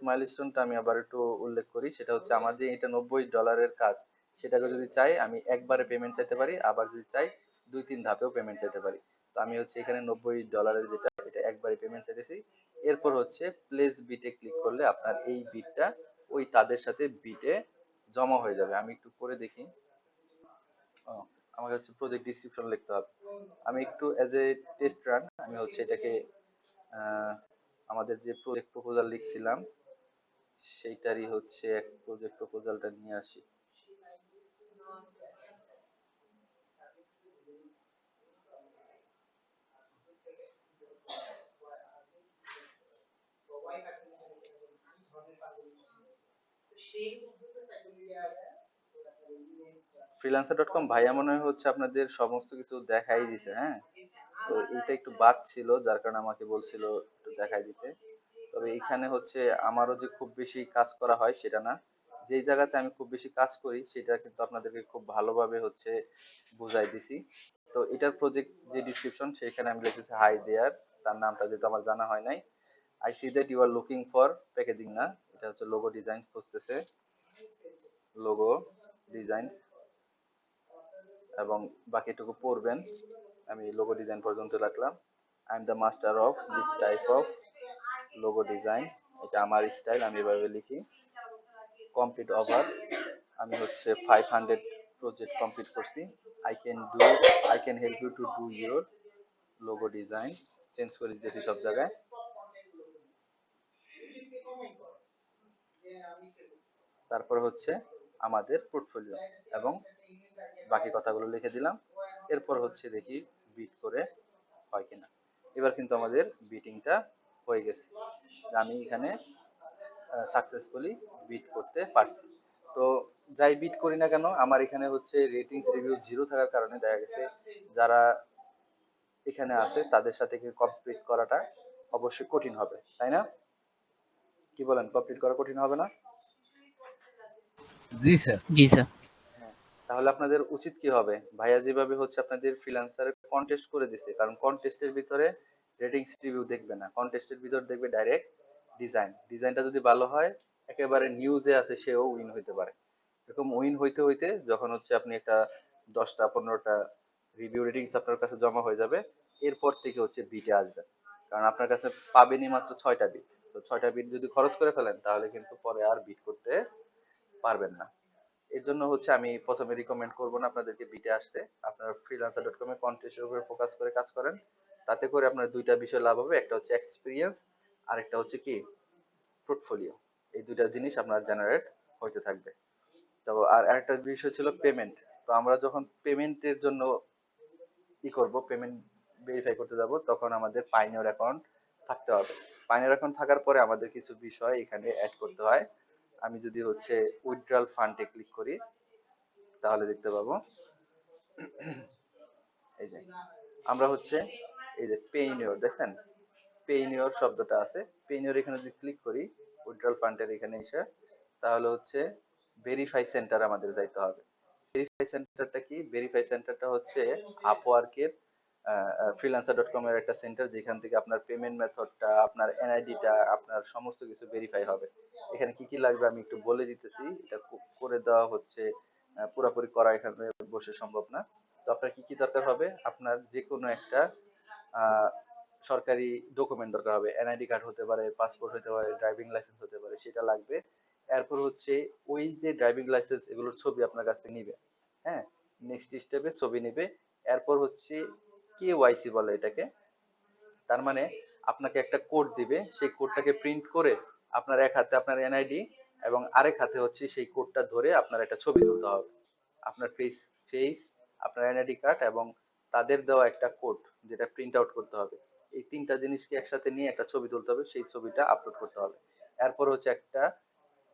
Speaker 1: মাইলস্টোনটা আমি আবার একটু উল্লেখ করি। সেটা হচ্ছে আমার যে এটা $90 কাজ, সেটাকে যদি চাই আমি একবারে পেমেন্ট চাইতে পারি, আবার যদি চাই 2-3 ধাপেও পেমেন্ট চাইতে পারি। তো আমি হচ্ছে এখানে $90 যেটা এটা একবারে পেমেন্ট চাইতেছি। এরপর হচ্ছে প্লেস বিটে ক্লিক করলে আপনার এই বিটটা ওই তাদের সাথে বিটে জমা হয়ে যাবে। আমি একটু করে দেখি। ও, আমাকে হচ্ছে প্রজেক্ট ডিসক্রিপশন লিখতে হবে। আমি একটু অ্যাজ এ টেস্ট রান আমি হচ্ছে এটাকে আহ, আমাদের যে প্রজেক্ট প্রপোজাল লিখছিলাম সেইটারই হচ্ছে এক প্রজেক্ট প্রপোজালটা নিয়ে আসি। freelancer.com ভাইয়া মনে হয় হচ্ছে আপনাদের সমস্ত কিছু দেখাই দিছে, হ্যাঁ। তো এটা একটু বাদ ছিল, যার কারণে আমাকে বলছিল একটু দেখাই দিতে। তবে এখানে হচ্ছে আমারও যে খুব বেশি কাজ করা হয় সেটা না, যেই জায়গাতে আমি খুব বেশি কাজ করি সেটা কিন্তু আপনাদেরকে খুব ভালোভাবে হচ্ছে বুঝাই দিছি। তো এটার প্রজেক্ট যে ডিসক্রিপশন সেখানে আমি লিখেছি হাই দেয়ার, তার নামটা যেহেতু আমার জানা হয় নাই। I see that you are looking for packaging, না এটা হচ্ছে লোগো ডিজাইন খুঁজতেছে, লোগো ডিজাইন, এবং বাকিটুকু পড়বেন। আমি লোগো ডিজাইন পর্যন্ত রাখলাম। I am the master of this type of logo design, এটা আমার স্টাইল, আমি এভাবে লিখি। কমপ্লিট ওভার, আমি হচ্ছে 500 প্রজেক্ট কমপ্লিট করছি। I can do, I can help you to do your logo design, change করে দিতেছি সব জায়গায়। তারপর হচ্ছে আমাদের পোর্টফোলিও এবং বাকি কথাগুলো লিখে দিলাম। এরপর হচ্ছে দেখি বিট করে হয় কিনা। এবার কিন্তু আমাদের বিটিংটা হয়ে গেছে, আমি এখানে সাকসেসফুলি বিট করতে পারছি। তো যাই বিট করি না কেন আমার এখানে হচ্ছে রেটিংস রিভিউ 0 থাকার কারণে দেখা গেছে যারা এখানে আছে তাদের সাথে কমপ্লিট করাটা অবশ্যই কঠিন হবে, তাই না? কি বলেন, কমপ্লিট করা কঠিন হবে না?
Speaker 2: জি স্যার।
Speaker 4: জি স্যার।
Speaker 1: হ্যাঁ, তাহলে আপনাদের উচিত কি হবে, ভাইয়া যেভাবে হচ্ছে আপনাদের ফ্রিল্যান্সারে কন্টেস্ট করে দিছে, কারণ কন্টেস্টের ভিতরে রেটিংস রিভিউ দেখবে না, কন্টেস্টের ভিতর দেখবে ডাইরেক্ট ডিজাইনটা যদি ভালো হয় একেবারে নিউজে আছে সেও উইন হইতে পারে। এরকম উইন হইতে হইতে যখন হচ্ছে আপনি একটা 10টা 15টা রিভিউ রেটিংস আপনার কাছে জমা হয়ে যাবে, এরপর থেকে হচ্ছে বিটে আসবে। কারণ আপনার কাছে পাবেনই মাত্র 6টা বিট। তো 6টা বিট যদি খরচ করে ফেলেন তাহলে কিন্তু পরে আর বিট করতে পারবেন না। এর জন্য হচ্ছে আমি প্রথমে রিকমেন্ড করব না আপনাদেরকে বিটে আসতে। আপনারা freelancer.com এ কন্টেস্টের উপরে ফোকাস করে কাজ করেন, তাতে করে আপনার দুইটা বিষয় লাভ হবে, একটা হচ্ছে এক্সপিরিয়েন্স আর একটা হচ্ছে কি পোর্টফোলিও। এই দুইটা জিনিস আপনার জেনারেট হইতে থাকবে। তো আর আরেকটা বিষয় ছিল পেমেন্ট। তো আমরা যখন পেমেন্টের জন্য কি করব, পেমেন্ট ভেরিফাই করতে যাব, তখন আমাদের পাইনিয়র অ্যাকাউন্ট থাকতে হবে। পাইনিয়র অ্যাকাউন্ট থাকার পরে আমাদের কিছু বিষয় এখানে অ্যাড করতে হয়। আমি যদি হচ্ছে উইথড্রল ফান্ডে ক্লিক করি তাহলে দেখতে পাবো এই যে আমরা হচ্ছে এই যে পেইনিয়র দেখেন, পেইনিয়র শব্দটা আছে, পেইনিয়র এখানে যদি ক্লিক করি উইথড্রল ফান্ডের এখানে এসে, তাহলে হচ্ছে ভেরিফাই সেন্টার আমাদের যাইতে হবে। ভেরিফাই সেন্টারটা কি? ভেরিফাই সেন্টারটা হচ্ছে আপওয়ার্কের freelancer.com এর একটা সেন্টার, যেখান থেকে আপনার পেমেন্ট মেথডটা, আপনার এনআইডিটা, আপনার সমস্ত কিছু ভেরিফাই হবে। এখানে কি কি লাগবে আমি একটু বলে দিতেছি, এটা করে দেওয়া হচ্ছে, পুরোপুরি করা এখানে বসে সম্ভব না। তো আপনার কি কি দরকার হবে? আপনার যে কোনো একটা আহ, সরকারি ডকুমেন্ট দরকার হবে, এনআইডি কার্ড হতে পারে, পাসপোর্ট হতে পারে, ড্রাইভিং লাইসেন্স হতে পারে, সেটা লাগবে। এরপর হচ্ছে ওই যে ড্রাইভিং লাইসেন্স এগুলোর ছবি আপনার কাছে নিবে, হ্যাঁ, নেক্সট স্টেপে ছবি নিবে। এরপর হচ্ছে কেওয়াইসি বলে এটাকে, তার মানে আপনাকে একটা কোড দিবে, সেই কোডটাকে প্রিন্ট করে আপনার এক হাতে আপনার এনআইডি এবং আরেক হাতে হচ্ছে সেই কোডটা ধরে আপনার একটা ছবি তুলতে হবে। আপনার ফেস, আপনার এনআইডি কার্ড এবং তাদের দেওয়া একটা কোড যেটা প্রিন্ট আউট করতে হবে। এই তিনটা জিনিসকে একসাথে নিয়ে একটা ছবি তুলতে হবে, সেই ছবিটা আপলোড করতে হবে। এরপর হচ্ছে একটা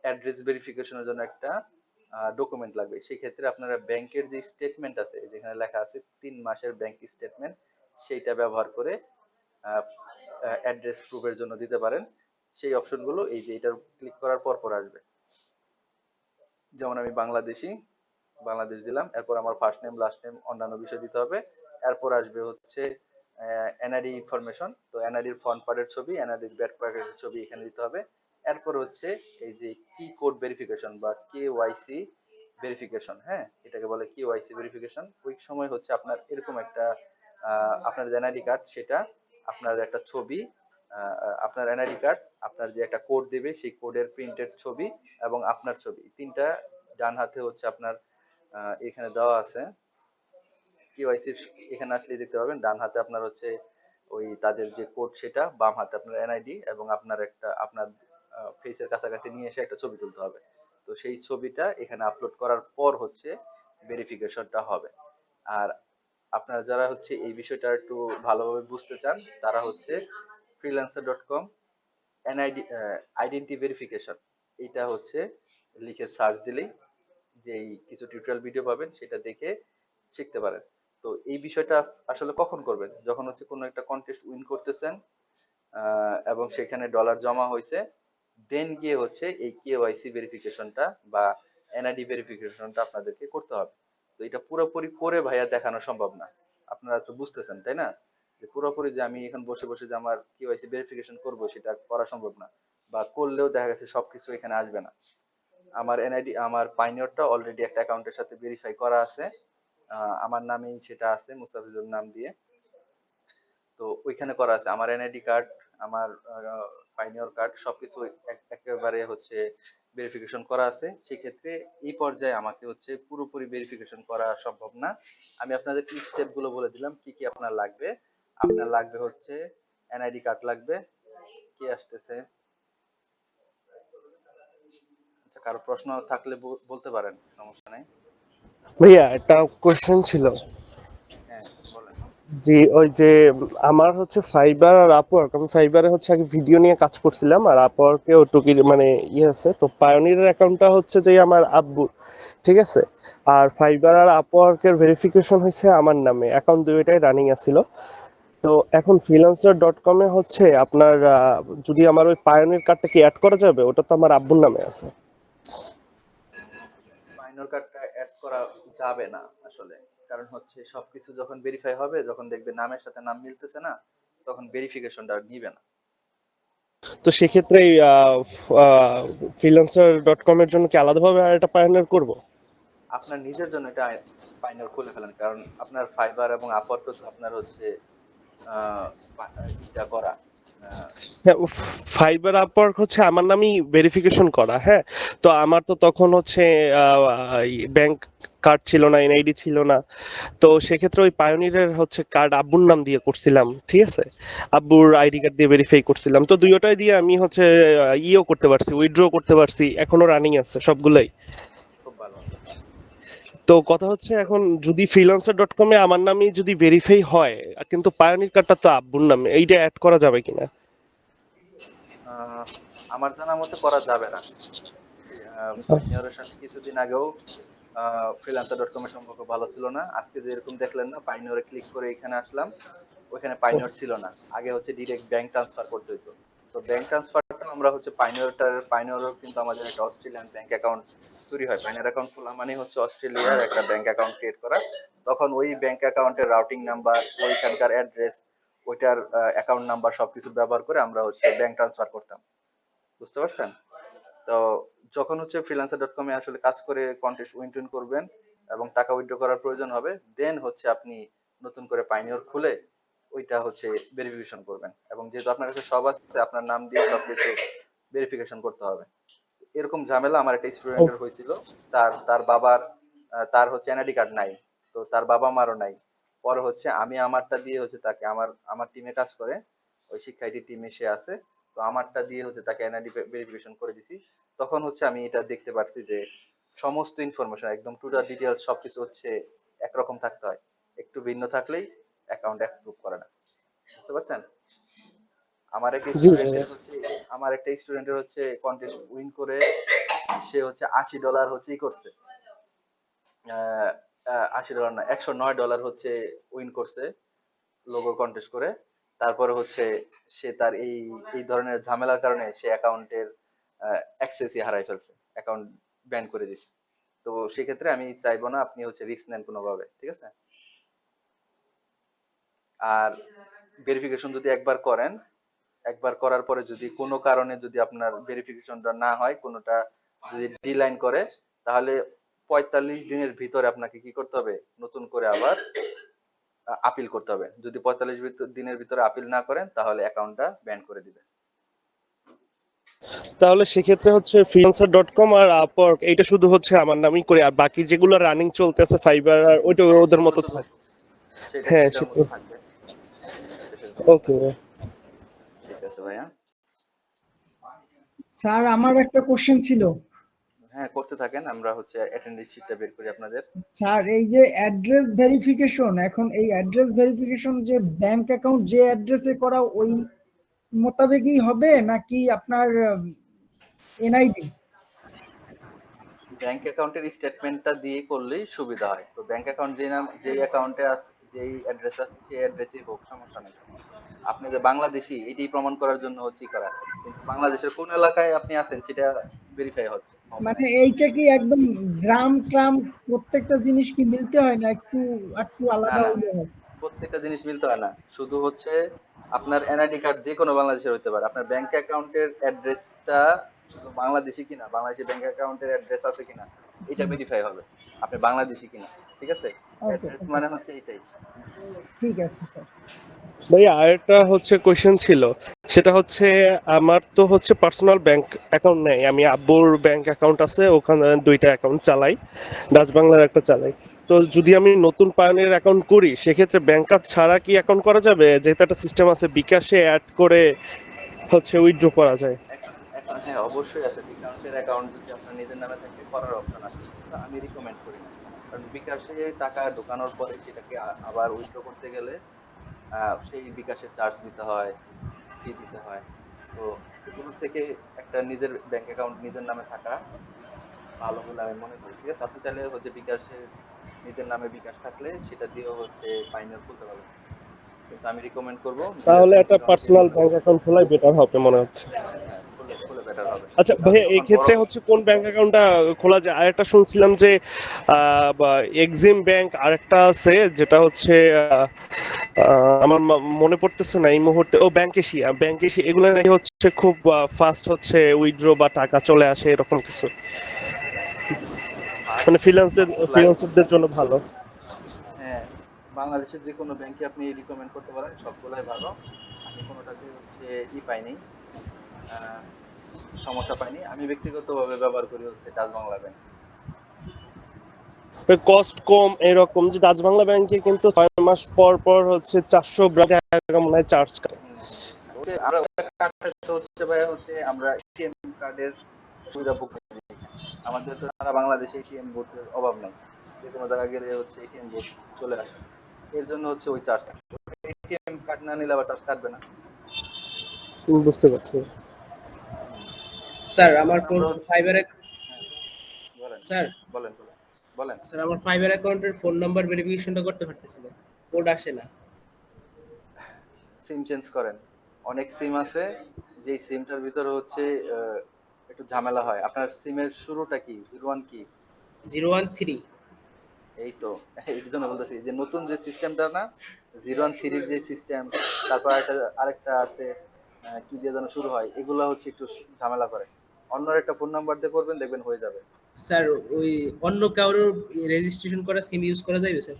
Speaker 1: অ্যাড্রেস ভেরিফিকেশনের জন্য একটা ডকুমেন্ট লাগবে। সেই ক্ষেত্রে আপনারা ব্যাংকের যে স্টেটমেন্ট আছে, যেখানে লেখা আছে 3 মাসের ব্যাংক স্টেটমেন্ট, সেইটা ব্যবহার করে অ্যাড্রেস প্রুফের জন্য দিতে পারেন। সেই অপশনগুলো এই যে এটা ক্লিক করার পর পর আসবে। যেমন আমি বাংলাদেশ দিলাম, এরপর আমার ফার্স্ট নেম, লাস্ট নেম, অন্যান্য বিষয় দিতে হবে। এরপর আসবে হচ্ছে এনআইডি ইনফরমেশন, তো এনআইডির ফ্রন্ট পার্টের ছবি, এনআইডির ব্যাক পার্টের ছবি এখানে দিতে হবে। এরপর হচ্ছে এই যে কি কোড ভেরিফিকেশন বা কেওয়াইসি ভেরিফিকেশন, হ্যাঁ, এটাকে বলে কেওয়াইসি ভেরিফিকেশন। ওই সময় হচ্ছে আপনার এরকম একটা আপনার যে এনআইডি কার্ড, সেটা আপনার একটা ছবি, আপনার এনআইডি কার্ড, আপনার যে একটা কোড দেবে সেই কোডের প্রিন্টেড ছবি এবং আপনার ছবি, তিনটা ডান হাতে হচ্ছে আপনার এখানে দেওয়া আছে। কেওয়াইসি এখানে আসলে দেখতে পাবেন ডান হাতে আপনার হচ্ছে ওই তাদের যে কোড, সেটা বাম হাতে আপনার এনআইডি এবং আপনার একটা আপনার ফেসের কাছাকাছি নিয়ে এসে একটা ছবি তুলতে হবে। তো সেই ছবিটা এখানে আপলোড করার পর হচ্ছে ভেরিফিকেশনটা হবে। আর আপনারা যারা হচ্ছে এই বিষয়টা একটু ভালোভাবে বুঝতে চান, তারা হচ্ছে freelancer.com এনআইডি আইডেন্টি ভেরিফিকেশন, এটা হচ্ছে লিখে সার্চ দিলেই যেই কিছু টিউটোরিয়াল ভিডিও পাবেন, সেটা দেখে শিখতে পারেন। তো এই বিষয়টা আসলে কখন করবেন? যখন হচ্ছে কোনো একটা কন্টেস্ট উইন করতেছেন এবং সেখানে ডলার জমা হয়েছে, দেন গিয়ে হচ্ছে এই কেওয়াইসি ভেরিফিকেশনটা বা এনআইডি ভেরিফিকেশনটা আপনাদেরকে করতে হবে। তো এটা পুরোপুরি করে ভাইয়া দেখানো সম্ভব না। আপনারা তো বুঝতেছেন তাই না, যে পুরোপুরি যে আমি এখন বসে বসে যে আমার কেওয়াইসি ভেরিফিকেশন করব সেটা করা সম্ভব না, বা করলেও দেখা গেছে সবকিছু এখানে আসবে না। আমার এনআইডি, আমার পাইনিয়রটা অলরেডি একটা অ্যাকাউন্টের সাথে ভেরিফাই করা আছে, আমার নামেই সেটা আছে, মুস্তাফিজুর নাম দিয়ে। তো ওইখানে করা আছে আমার এনআইডি কার্ড, আমার পাইনিয়র কার্ড, সবকিছু একেবারে হচ্ছে ভেরিফিকেশন করা আছে। সেক্ষেত্রে এই পর্যায়ে আমাকে হচ্ছে পুরোপুরি ভেরিফিকেশন করা সম্ভব না। আমি আপনাদের কি স্টেপ গুলো বলে দিলাম কি কি আপনার লাগবে। আপনার লাগবে হচ্ছে এনআইডি কার্ড লাগবে। কি আসতেছে? আচ্ছা, কারো প্রশ্ন থাকলে বলতে পারেন, সমস্যা নাই।
Speaker 6: ভাইয়া একটা কোশ্চেন ছিল।
Speaker 1: হ্যাঁ, বলেন।
Speaker 6: যে ওই যে আমার হচ্ছে ফাইবার আর আপওয়ার্ক, আমি ফাইবারে হচ্ছে আগে ভিডিও নিয়ে কাজ করছিলাম আর আপওয়ার্কে ওটুকি মানে ইয়ে আছে। তো পায়োনিয়ারের অ্যাকাউন্টটা হচ্ছে যে আমার আব্বুর, ঠিক আছে। আর ফাইবার আর আপওয়ার্কের ভেরিফিকেশন হয়েছে আমার নামে, অ্যাকাউন্ট দুইটাই রানিং আছিল। তো এখন freelancer.com এ হচ্ছে আপনার যদি আমার ওই পায়োনিয়ার কার্ডটা কি অ্যাড করা যাবে? ওটা তো আমার আব্বুর নামে আছে।
Speaker 1: মাইনর কার্ডটা অ্যাড করা যাবে না আসলে, কারণ হচ্ছে সবকিছু যখন ভেরিফাই হবে, যখন দেখবে নামের সাথে নাম মিলতেছে না, তখন ভেরিফিকেশনটা নিবে না।
Speaker 6: তো সেক্ষেত্রে freelancer.com এর জন্য কি আলাদাভাবে আর একটা পায়োনিয়ার করব?
Speaker 1: আপনার নিজের জন্য এটা পাইনর খুলে ফেলেন, কারণ আপনার ফাইবার এবং আপওয়ার্ক তো আপনার হচ্ছে এটা করা। আহ,
Speaker 6: হ্যাঁ, ফাইবার আপওয়ার্ক হচ্ছে আমার নামই ভেরিফিকেশন করা। হ্যাঁ, তো আমার তো তখন হচ্ছে ব্যাংক কার্ড ছিল না, এনআইডি ছিল না। তো সেক্ষেত্রে ওই পায়োনিয়ারের হচ্ছে কার্ড আব্বুর নাম দিয়ে করছিলাম, ঠিক আছে। আব্বুর আইডি কার্ড দিয়ে ভেরিফাই করছিলাম। তো দুইটাই দিয়ে আমি হচ্ছে ইও করতে পারছি, উইথড্র করতে পারছি, এখনো রানিং আছে সবগুলাই।
Speaker 1: খুব ভালো।
Speaker 6: তো কথা হচ্ছে এখন যদি freelancer.com এ আমার নামে যদি ভেরিফাই হয়, কিন্তু পায়োনিয়ার কার্ডটা তো আব্বুর নামে, এইটা অ্যাড করা যাবে কিনা?
Speaker 1: আহ, আমার জানা মতে করা যাবে না। পাইনিয়রের সাথে কিছুদিন আগেও freelancer.com এর সম্পর্ক ভালো ছিল না। আজকে যেরকম দেখলেন না, পাইনিয়রে ক্লিক করে এখানে আসলাম, ওইখানে পাইনিয়র ছিল না। আগে হচ্ছে ডিরেক্ট ব্যাংক ট্রান্সফার করতে হতো। তো ব্যাংক ট্রান্সফারটা আমরা হচ্ছে পাইনিয়রও কিন্তু আমাদের একটা অস্ট্রেলিয়ান ব্যাংক অ্যাকাউন্ট তৈরি হয়। পাইনিয়র অ্যাকাউন্ট খোলা মানে হচ্ছে অস্ট্রেলিয়ার একটা ব্যাংক অ্যাকাউন্ট ক্রিয়েট করা। তখন ওই ব্যাংক অ্যাকাউন্টের রাউটিং নাম্বার, ওইখানকার অ্যাড্রেস, ওইটার অ্যাকাউন্ট নাম্বার সবকিছু ব্যবহার করে আমরা হচ্ছে ব্যাংক ট্রান্সফার করতাম। বুঝতে পারছেন? তো যখন হচ্ছে freelancer.com এ আসলে কাজ করে কন্টেস্ট উইন টুইন করবেন এবং টাকা উইথড্র করার প্রয়োজন হবে, দেন হচ্ছে আপনি নতুন করে পাইনিয়র খুলে ওইটা হচ্ছে ভেরিফিকেশন করবেন। এবং যেহেতু আপনার কাছে সব আছে, আপনার নাম দিয়ে সবকিছু ভেরিফিকেশন করতে হবে। এরকম ঝামেলা আমার একটা স্টুডেন্টের হয়েছিল। তার তার বাবার তার হচ্ছে এনআইডি কার্ড নাই, তো তার বাবা মারও নাই। পরে হচ্ছে আমি আমারটা দিয়ে হচ্ছে তাকে, আমার আমার টিমে কাজ করে, ওই শিক্ষা আইডি টিমে সে আছে, তো আমারটা দিয়ে হচ্ছে তাকে এনআইডি ভেরিফিকেশন করে দিছি। তখন হচ্ছে আমি এটা দেখতে পারছি যে সমস্ত ইনফরমেশন একদম টোটাল ডিটেলস সবকিছু হচ্ছে একরকম থাকতে হয়। একটু ভিন্ন থাকলেই অ্যাকাউন্ট অ্যাপ্রুভ করে না। বুঝতে পারছেন? আমার এক
Speaker 6: জি
Speaker 1: স্টুডেন্টের
Speaker 6: ভাইয়া।
Speaker 1: হচ্ছে আমার একটা স্টুডেন্টের হচ্ছে কন্টেস্ট উইন করে সে হচ্ছে $80 হচ্ছে ই করছে, $80 না, $109 হচ্ছে উইন করছে লোগো কন্টেস্ট করে। তারপরে হচ্ছে সে তার এই এই ধরনের ঝামেলার কারণে সে অ্যাকাউন্টের অ্যাক্সেসই হারাই ফেলছে, অ্যাকাউন্ট ব্যান করে দিছে। তো সেক্ষেত্রে আমি চাইবো না আপনি হচ্ছে রিস্ক নেন কোনোভাবে, ঠিক আছে? আর ভেরিফিকেশন যদি একবার করেন, একবার করার পরে যদি কোনো কারণে যদি আপনার ভেরিফিকেশনটা না হয়, কোনোটা যদি ডিলাইন করে, তাহলে 45 দিনের ভিতরে আপনাকে কি করতে হবে, নতুন করে আবার আপিল করতে হবে। যদি 45 দিনের ভিতরে আপিল না করেন, তাহলে অ্যাকাউন্টটা ব্যান করে দিবে।
Speaker 6: তাহলে সেক্ষেত্রে হচ্ছে freelancer.com আর আপওয়ার্ক এইটা শুধু হচ্ছে আমার নামই করে, আর বাকি যেগুলো রানিং চলতেছে ফাইবার আর ওইটা ওদের
Speaker 1: সেগুলো
Speaker 6: মতো
Speaker 1: তো
Speaker 6: থাকে।
Speaker 1: সেটা
Speaker 6: হ্যাঁ
Speaker 1: সেটার
Speaker 6: সেটা।
Speaker 1: মতো থাকবে। সেটার মতো
Speaker 6: ওকে।
Speaker 1: থাকবে। ঠিক আছে ভাইয়া।
Speaker 5: স্যার আমার একটা কোশ্চেন ছিল।
Speaker 1: হ্যাঁ, করতে থাকেন, আমরা হচ্ছে অ্যাটেন্ডেন্স শিটটা বের করি আপনাদের।
Speaker 5: স্যার এই যে অ্যাড্রেস ভেরিফিকেশন, এখন এই অ্যাড্রেস ভেরিফিকেশন যে ব্যাংক অ্যাকাউন্ট যে অ্যাড্রেসে করা ওই মোতাবেকই হবে নাকি আপনার এনআইডি?
Speaker 1: ব্যাংক অ্যাকাউন্টের স্টেটমেন্টটা দিয়ে করলেই সুবিধা হয়। তো ব্যাংক অ্যাকাউন্ট যে নাম যেই অ্যাকাউন্টে আছে, যেই অ্যাড্রেস আছে, সেই অ্যাড্রেসই হোক, সমস্যা নেই। আপনি যে বাংলাদেশী এটাই প্রমাণ করার জন্য হচ্ছে করা, কিন্তু বাংলাদেশের কোন এলাকায় আপনি আছেন সেটা ভেরিফাই হবে না
Speaker 5: মানে
Speaker 1: এখানে।
Speaker 5: এইটা কি একদম গ্রাম ট্রাম প্রত্যেকটা জিনিস কি মিলতে হয় না একটু একটু
Speaker 1: না
Speaker 5: আলাদা
Speaker 1: না,
Speaker 5: হইলে হয়?
Speaker 1: প্রত্যেকটা জিনিস মিলতে হয় না। শুধু হচ্ছে আপনার এনআইডি কার্ড যে কোনো বাংলাদেশের হতে পারে, আপনার ব্যাংক অ্যাকাউন্টের অ্যাড্রেসটা শুধু বাংলাদেশি কিনা, বাংলাদেশি ব্যাংক অ্যাকাউন্টের অ্যাড্রেস আছে কিনা, এটা ভেরিফাই হবে আপনি বাংলাদেশি কিনা। ঠিক আছে?
Speaker 5: ওকে
Speaker 1: অ্যাড্রেস
Speaker 5: ওকে,
Speaker 1: মানে হচ্ছে এটাই।
Speaker 5: ঠিক আছে স্যার।
Speaker 6: ভাইয়া আরেকটা হচ্ছে কোয়েশ্চেন ছিল, সেটা হচ্ছে আমার তো হচ্ছে পার্সোনাল ব্যাংক অ্যাকাউন্ট নেই, আমি আব্বুর ব্যাংক অ্যাকাউন্ট আছে, ওখানে দুইটা অ্যাকাউন্ট চালাই, ডাচ বাংলার একটা চালাই। তো যদি আমি নতুন পায়োনিয়ার অ্যাকাউন্ট করি সেক্ষেত্রে ব্যাংক কার্ড ছাড়া কি অ্যাকাউন্ট করা যাবে? যেহেতু একটা সিস্টেম আছে বিকাশে অ্যাড করে হচ্ছে উইথড্র করা যায়।
Speaker 1: এখন এখন হ্যাঁ, অবশ্যই আছে। বিকাশের অ্যাকাউন্ট যদি আপনার নিজের নামে থাকে করার অপশন আছে, কিন্তু আমি রিকমেন্ড করি না। কারণ বিকাশে টাকা ঢোকানোর পরে সেটাকে আবার উইথড্র করতে গেলে সেই বিকাশের চার্জ দিতে হয়, ফি দিতে হয়। তো এগুলো থেকে একটা নিজের ব্যাংক অ্যাকাউন্ট নিজের নামে থাকা ভালো বলে আমি মনে করি। ঠিক আছে? আপনি চাইলে হচ্ছে বিকাশে নিজের নামে বিকাশ থাকলে সেটা দিয়েও হচ্ছে পাইনিয়র খুলতে পারবেন। কিন্তু আমি রিকমেন্ড করব নিজের
Speaker 6: তাহলে
Speaker 1: ব্যাংক
Speaker 6: একটা
Speaker 1: অ্যাকাউন্ট দিয়ে
Speaker 6: পার্সোনাল
Speaker 1: খোলা।
Speaker 6: ব্যাংক অ্যাকাউন্ট খোলাই বেটার হবে মনে হচ্ছে।
Speaker 1: হ্যাঁ হ্যাঁ, খুলে খুলে বেটার হবে।
Speaker 6: আচ্ছা
Speaker 1: কারণ
Speaker 6: ভাইয়া, এই
Speaker 1: যখন বড়
Speaker 6: ক্ষেত্রে হচ্ছে কোন ব্যাংক অ্যাকাউন্টটা খোলা যায়? আরেকটা শুনছিলাম যে এক্সিম ব্যাংক আরেকটা আছে যেটা হচ্ছে আমার মনে পড়তেছে না এই মুহূর্তে, ও ব্যাংক এশিয়া, ব্যাংক এশিয়া এগুলো নাকি হচ্ছে খুব ফাস্ট হচ্ছে উইথড্র বা টাকা চলে আসে এরকম কিছু, মানে
Speaker 1: ফার্স্ট লাইফ,
Speaker 6: ফ্রিল্যান্সারদের জন্য ভালো।
Speaker 1: হ্যাঁ, বাংলাদেশের যে কোনো ব্যাংকে আপনি রিকমেন্ড করতে পারেন, সবগুলাই ভালো। আমি কোনোটাতে হচ্ছে পাইনি, আহ, সমস্যা পাইনি। আমি ব্যক্তিগতভাবে ব্যবহার করি হচ্ছে ডাচ বাংলা ব্যাংক।
Speaker 6: কস্ট কম এরকম, যে ডাচ বাংলা ব্যাংকে কিন্তু 6 মাস পর পর হচ্ছে 400 টাকা মনে হয় চার্জ করে।
Speaker 1: হুম, আমরা একটা কার্ড হচ্ছে ভাই, হচ্ছে আমরা এটিএম কার্ডের সুবিধা ভোগ করি এখানে। আমাদের তো সারা বাংলাদেশে এটিএম বুথের অভাব নাই, যে কোনো জায়গায় গেলে হচ্ছে এটিএম বুথ চলে আসে। এর জন্য হচ্ছে ওই চার্জ, এটিএম কার্ড না নিলে আবার চার্জ কাটবে না।
Speaker 6: বুঝতে পারছি।
Speaker 7: স্যার আমার
Speaker 1: এখন
Speaker 7: কোন
Speaker 1: আমরা হচ্ছে
Speaker 7: ফাইবার
Speaker 1: হ্যাঁ বলেন
Speaker 7: স্যার
Speaker 1: বলেন বলেন বলেন।
Speaker 7: স্যার আমার ফাইবার অ্যাকাউন্টের ফোন নাম্বার ভেরিফিকেশনটা করতে পারতেছি না, কোড আসে না।
Speaker 1: সিম চেঞ্জ করেন। অনেক সিম আছে যেই সিমটার ভিতরে হচ্ছে আহ, একটু ঝামেলা হয়। আপনার সিমের শুরুটা কি, 01 কি?
Speaker 7: 013।
Speaker 1: এই তো, এই জন্য বলতেছি যে নতুন যে সিস্টেমটা না, 01 3 যে সিস্টেম, তারপর আরেকটা আছে কি দিয়ে যেন শুরু হয়, এগুলা হচ্ছে একটু ঝামেলা করে। অন্য একটা ফোন নাম্বার দিয়ে করবেন, দেখবেন হয়ে যাবে।
Speaker 7: স্যার ওই অন্য কারোর রেজিস্ট্রেশন করা সিম ইউজ করা যাবে স্যার?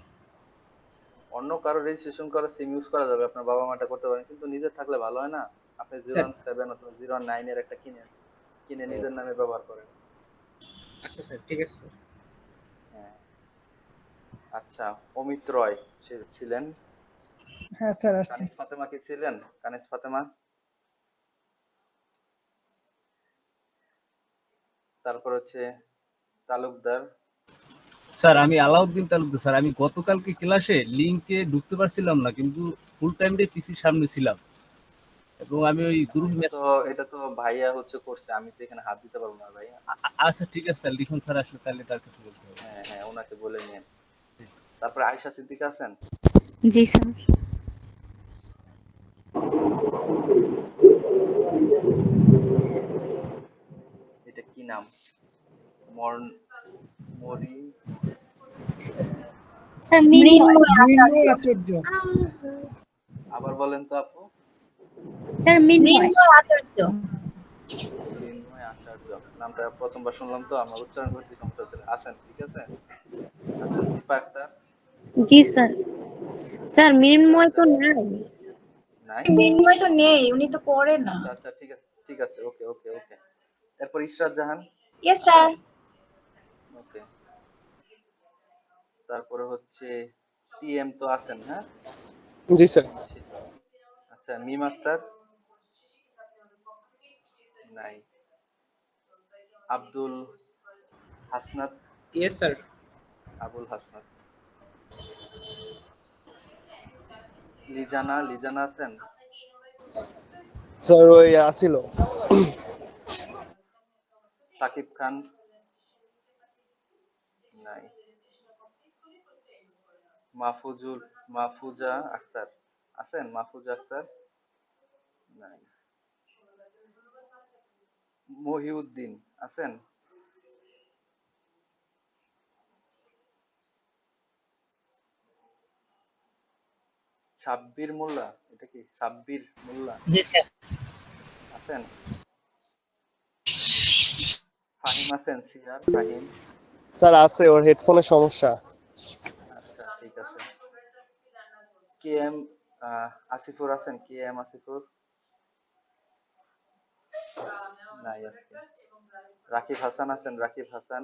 Speaker 1: অন্য কারো রেজিস্ট্রেশন করা সিম ইউজ করা যাবে, আপনার বাবা মাটা করতে পারেন, কিন্তু নিজের থাকলে ভালো হয় না? আপনি জিরো
Speaker 7: স্যার
Speaker 1: ওয়ান সেভেন অথবা 01 এর একটা কিনেন, কিনে
Speaker 7: ও,
Speaker 1: নিজের নামে ব্যবহার করেন।
Speaker 7: আচ্ছা স্যার, ঠিক আছে স্যার।
Speaker 1: হ্যাঁ। আচ্ছা, অমিত রয় সে ছিলেন।
Speaker 5: হ্যাঁ স্যার আসছি।
Speaker 1: কানিজ ফাতেমা কি ছিলেন? কানিজ ফাতেমা। তারপর হচ্ছে তালুকদার।
Speaker 2: স্যার আমি আলাউদ্দিন তালুকদার স্যার। আমি গতকালকে ক্লাসে লিংকে ঢুকতে পারছিলাম না, কিন্তু ফুল টাইম ডে পিসির সামনে ছিলাম এবং আমি ওই
Speaker 1: না,
Speaker 2: গ্রুপ মেসেজ।
Speaker 1: এটা তো ভাইয়া হচ্ছে করছে, আমি তো এখানে হাত দিতে পারবো না ভাইয়া।
Speaker 2: আচ্ছা ঠিক আছে স্যার, লিখন স্যার আসলে তাহলে তার কাছে বলতে হবে।
Speaker 1: হ্যাঁ হ্যাঁ, ওনাকে বলে নিন। তারপরে আয়শা সিদ্দিকা আছেন?
Speaker 3: জি স্যার।
Speaker 1: এটা কি নাম? মর্ন মরি।
Speaker 3: স্যার মিনময়।
Speaker 5: মৃন্ময় আচার্য।
Speaker 1: আবার বলেন তো আপু।
Speaker 3: স্যার মিনময়।
Speaker 1: মৃন্ময় আচার্য। নামটা প্রথমবার শুনলাম তো, আমার উচ্চারণ করতে সমস্যা হচ্ছে। আছেন, ঠিক আছে। আচ্ছা, দীপা আক্তার।
Speaker 3: জি স্যার। স্যার
Speaker 1: দীপা
Speaker 3: মিনময় তো
Speaker 1: আক্তার
Speaker 3: নাই।
Speaker 1: নাই?
Speaker 8: মৃন্ময় তো নেই, উনি তো করে না।
Speaker 1: আচ্ছা আচ্ছা, ঠিক আছে ঠিক আছে, ওকে ওকে ওকে। এরপর ইশরাত জাহান
Speaker 8: ইয়েস
Speaker 1: আছেন?
Speaker 8: স্যার।
Speaker 1: ওকে। তারপরে হচ্ছে টিএম তো আছেন, হ্যাঁ?
Speaker 6: জি স্যার।
Speaker 1: আচ্ছা, মিম আক্তার নাই। আব্দুল হাসনাত।
Speaker 7: Yes sir.
Speaker 1: আবুল হাসনাত। লিজানা, লিজানা আছেন?
Speaker 6: স্যার ওই আসিল।
Speaker 1: সাকিব খান নাই। মাহফুজুল, মাহফুজা আক্তার আছেন? মাহফুজা আক্তার নাই। মহিউদ্দিন আছেন? সাব্বির মোল্লা, এটা কি সাব্বির মোল্লা
Speaker 4: জি স্যার।
Speaker 1: আছেন? ফাহিম আছেন? সিআর ফাহিম।
Speaker 6: স্যার আছে, ওর হেডফোনের সমস্যা।
Speaker 1: আচ্ছা ঠিক আছে। কে এম আসিফুর আছেন? কে এম আসিফুর নাই আজকে। রাকিব হাসান আছেন? রাকিব হাসান,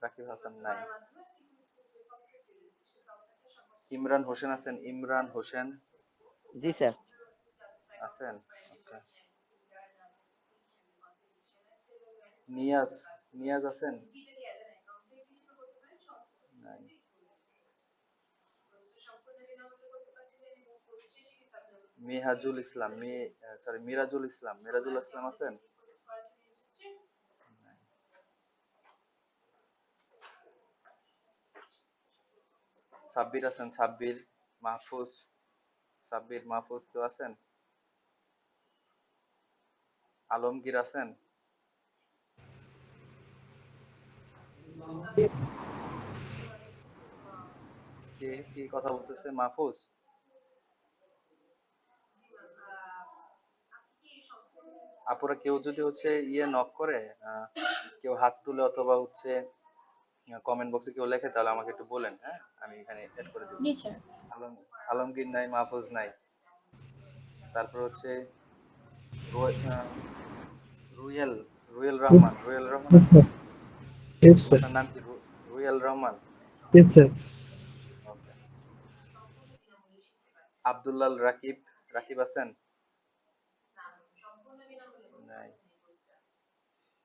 Speaker 1: রাকিব হাসান নাই। ইমরান হোসেন আছেন? ইমরান হোসেন
Speaker 9: জি স্যার।
Speaker 1: আছেন? আচ্ছা। নিয়াজ, নিয়াজ আছেন? নাই। মিহাজুল ইসলাম, সরি মিরাজুল ইসলাম, মিরাজুল ইসলাম আছেন? নাই। সাব্বির আছেন? সাব্বির মাহফুজ, সাব্বির মাহফুজ কেউ আছেন? আলমগীর আছেন? কে কি কথা বলতেছে? মাহফুজ? আপুরা কেউ যদি হচ্ছে নক করে, কেউ হাত তুলে অথবা হচ্ছে কমেন্ট বক্সে কেউ লেখে, তাহলে আমাকে একটু বলেন, হ্যাঁ, আমি এখানে অ্যাড করে দিব।
Speaker 8: জি স্যার।
Speaker 1: আলম আলমগীর নাই, মাহফুজ নাই। তারপর হচ্ছে রু- আহ, রুয়েল, রুয়েল রহমান, রুয়েল রহমান
Speaker 2: Yes,
Speaker 1: আছেন?
Speaker 2: sir. Yes, sir.
Speaker 1: আপনার নাম কি? রুয়েল রহমান।
Speaker 2: Yes, sir.
Speaker 1: ওকে। আব্দুল্লাল রাকিব, রাকিব আছেন? নাই।